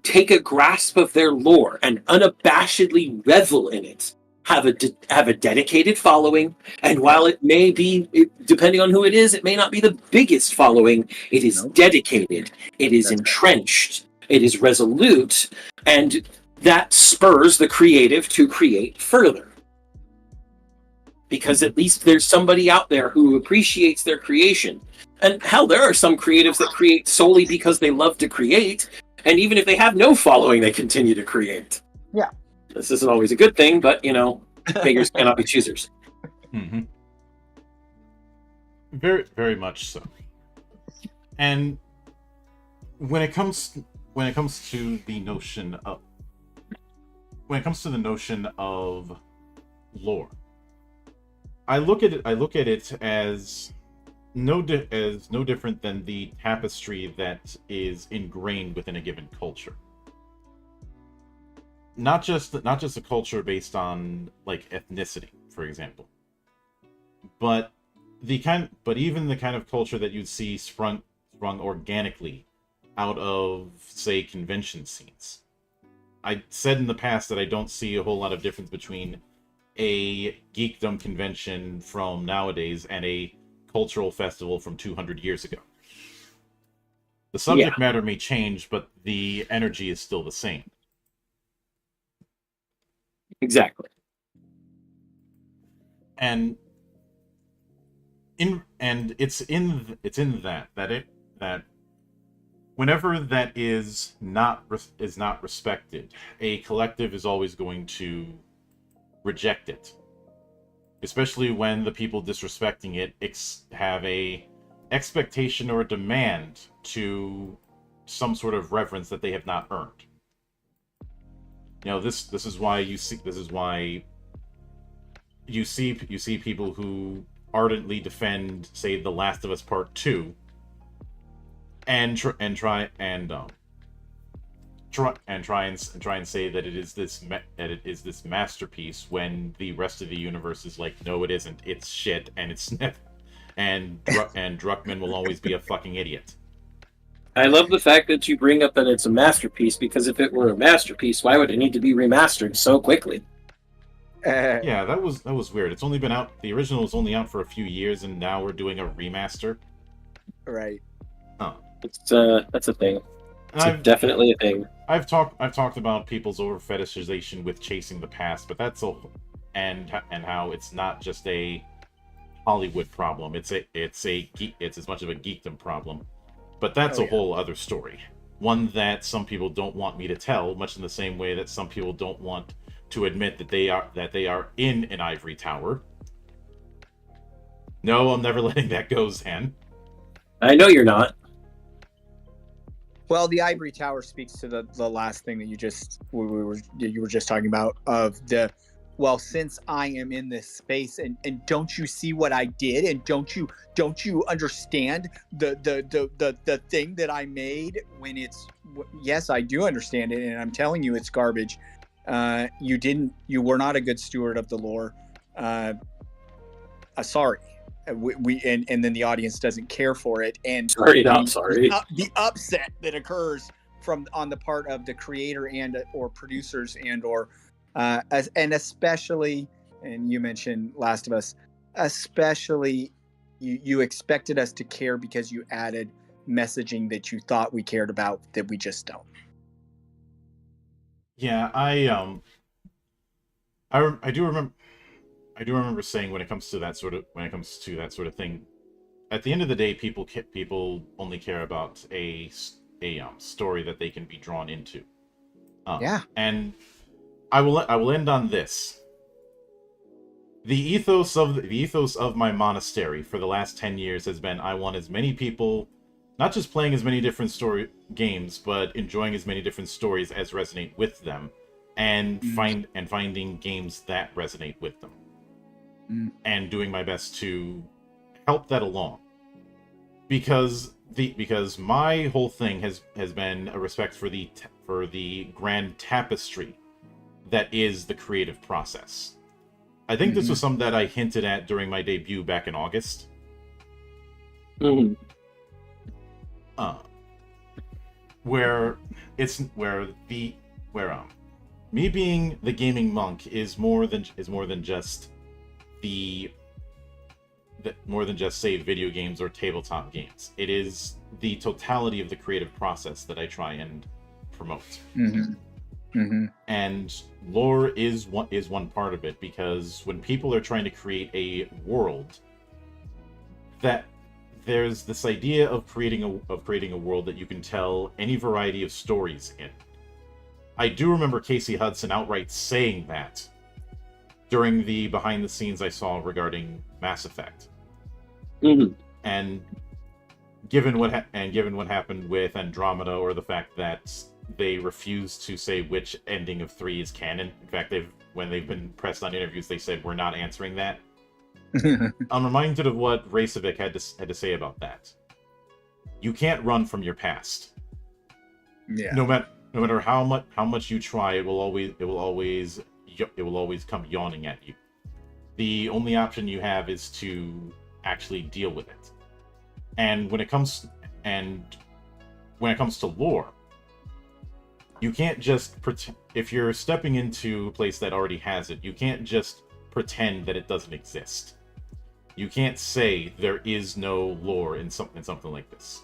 take a grasp of their lore and unabashedly revel in it have a dedicated following. And while it may be, depending on who it is, it may not be the biggest following, it is dedicated, it is entrenched, it is resolute, and that spurs the creative to create further. Because at least there's somebody out there who appreciates their creation. And hell, there are some creatives that create solely because they love to create. And even if they have no following, they continue to create. Yeah. This isn't always a good thing, but, beggars cannot be choosers. Mm-hmm. Very, very much so. And when it comes to the notion of lore, I look at it as no different than the tapestry that is ingrained within a given culture. Not just a culture based on like ethnicity, for example, but even the kind of culture that you'd see sprung organically out of, say, convention scenes. I said in the past that I don't see a whole lot of difference between a geekdom convention from nowadays and a cultural festival from 200 years ago. The subject matter may change, but the energy is still the same. Exactly. And it's in that whenever that is not respected, a collective is always going to reject it. Especially when the people disrespecting it have a expectation or a demand to some sort of reverence that they have not earned. This is why you see people who ardently defend, say, The Last of Us Part 2 and try and say that it is this masterpiece when the rest of the universe is like, no, it isn't. It's shit, and it's and Druckmann will always be a fucking idiot. I love the fact that you bring up that it's a masterpiece, because if it were a masterpiece, why would it need to be remastered so quickly? Yeah, that was weird. It's only been out. The original was only out for a few years, and now we're doing a remaster. Right. Huh. That's a thing. It's definitely a thing. I've talked about people's over fetishization with chasing the past, but that's and how it's not just a Hollywood problem. It's as much of a geekdom problem. But that's a whole other story. One that some people don't want me to tell, much in the same way that some people don't want to admit that they are in an ivory tower. No, I'm never letting that go, Zan. I know you're not. Well, the ivory tower speaks to the last thing that you were just talking about, of the, well, since I am in this space, and don't you see what I did, and don't you understand the thing that I made? When it's, yes, I do understand it, and I'm telling you it's garbage. You were not a good steward of the lore. Sorry. And then the audience doesn't care for it, and sorry, not sorry. The upset that occurs on the part of the creator and or producers and or and especially, and you mentioned Last of Us, especially you expected us to care because you added messaging that you thought we cared about that we just don't. Yeah, I do remember saying when it comes to that sort of thing, at the end of the day, people only care about a story that they can be drawn into. Yeah. And I will end on this. The ethos of my monastery for the last 10 years has been, I want as many people not just playing as many different story games, but enjoying as many different stories as resonate with them, and finding games that resonate with them. And doing my best to help that along, because my whole thing has been a respect for the grand tapestry that is the creative process. I think this was something that I hinted at during my debut back in August. Where me being the gaming monk is more than just say video games or tabletop games. It is the totality of the creative process that I try and promote. And lore is one part of it, because when people are trying to create a world, that there's this idea of creating a world that you can tell any variety of stories in. I do remember Casey Hudson outright saying that during the behind the scenes I saw regarding Mass Effect. And given what happened with Andromeda, or the fact that they refused to say which ending of 3 is canon. In fact, when they've been pressed on interviews, they said, we're not answering that. I'm reminded of what Racevic had to say about that. You can't run from your past. Yeah. No matter how much you try, it will always come yawning at you. The only option you have is to actually deal with it. And when it comes to lore, you can't just pretend. If you're stepping into a place that already has it, you can't just pretend that it doesn't exist. You can't say there is no lore in something like this.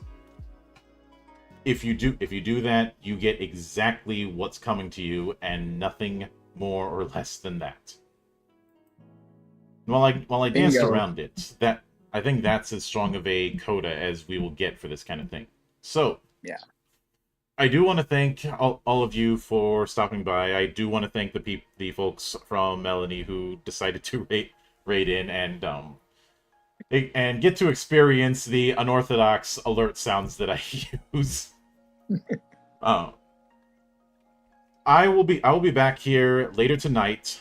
If you do that, you get exactly what's coming to you, and nothing more or less than that. While I danced around it, that I think that's as strong of a coda as we will get for this kind of thing. So yeah. I do want to thank all of you for stopping by. I do want to thank the folks from Melanie who decided to rate in and get to experience the unorthodox alert sounds that I use. I will be back here later tonight.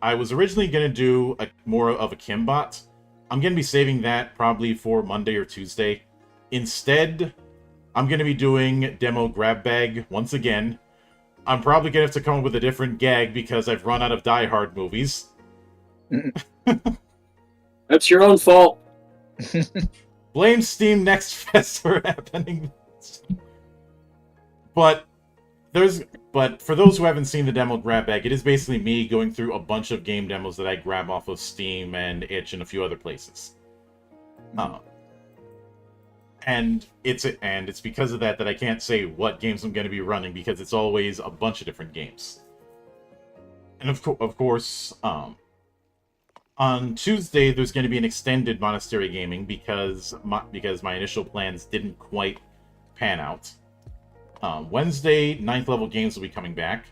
I was originally going to do more of a Kimbot. I'm going to be saving that probably for Monday or Tuesday. Instead, I'm going to be doing Demo Grab Bag once again. I'm probably gonna have to come up with a different gag because I've run out of Die Hard movies. That's your own fault. Blame Steam Next Fest for happening. But for those who haven't seen the demo grab bag, it is basically me going through a bunch of game demos that I grab off of Steam and Itch and a few other places. And it's because of that I can't say what games I'm going to be running, because it's always a bunch of different games. And of course, on Tuesday there's going to be an extended Monastery Gaming because my initial plans didn't quite pan out. Wednesday, 9th level games will be coming back.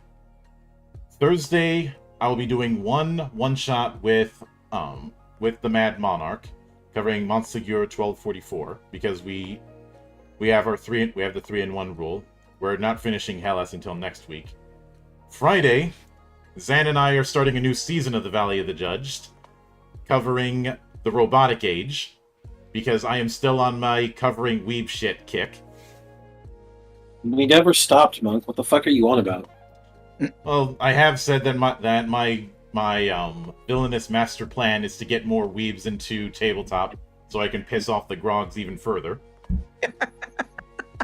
Thursday, I will be doing one shot with the Mad Monarch, covering Montsegur 1244, because we have the 3-in-1 rule. We're not finishing Hellas until next week. Friday, Zan and I are starting a new season of the Valley of the Judged, covering the Robotic Age, because I am still on my covering weeb shit kick. We never stopped, Monk. What the fuck are you on about? Well, I have said that my villainous master plan is to get more weebs into tabletop, so I can piss off the grogs even further.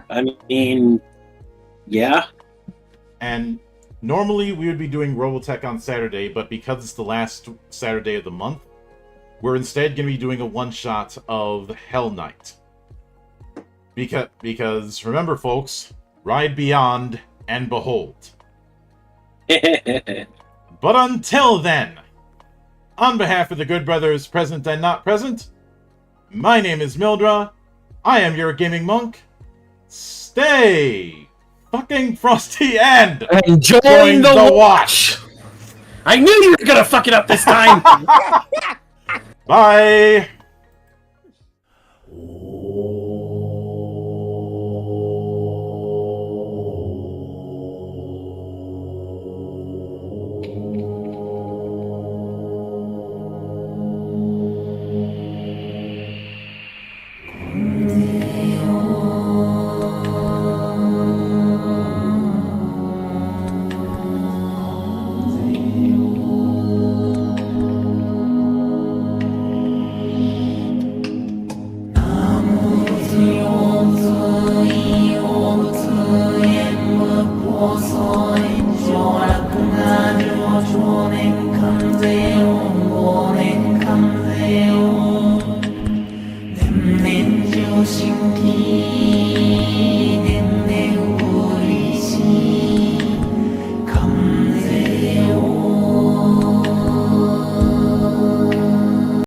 I mean, yeah. And normally we would be doing Robotech on Saturday, but because it's the last Saturday of the month, we're instead going to be doing a one-shot of Hell Knight. Because remember, folks, ride beyond and behold. But until then, on behalf of the good brothers present and not present, my name is Mildra, I am your gaming monk. Stay fucking frosty and enjoying the watch! I knew you were gonna fuck it up this time! Bye!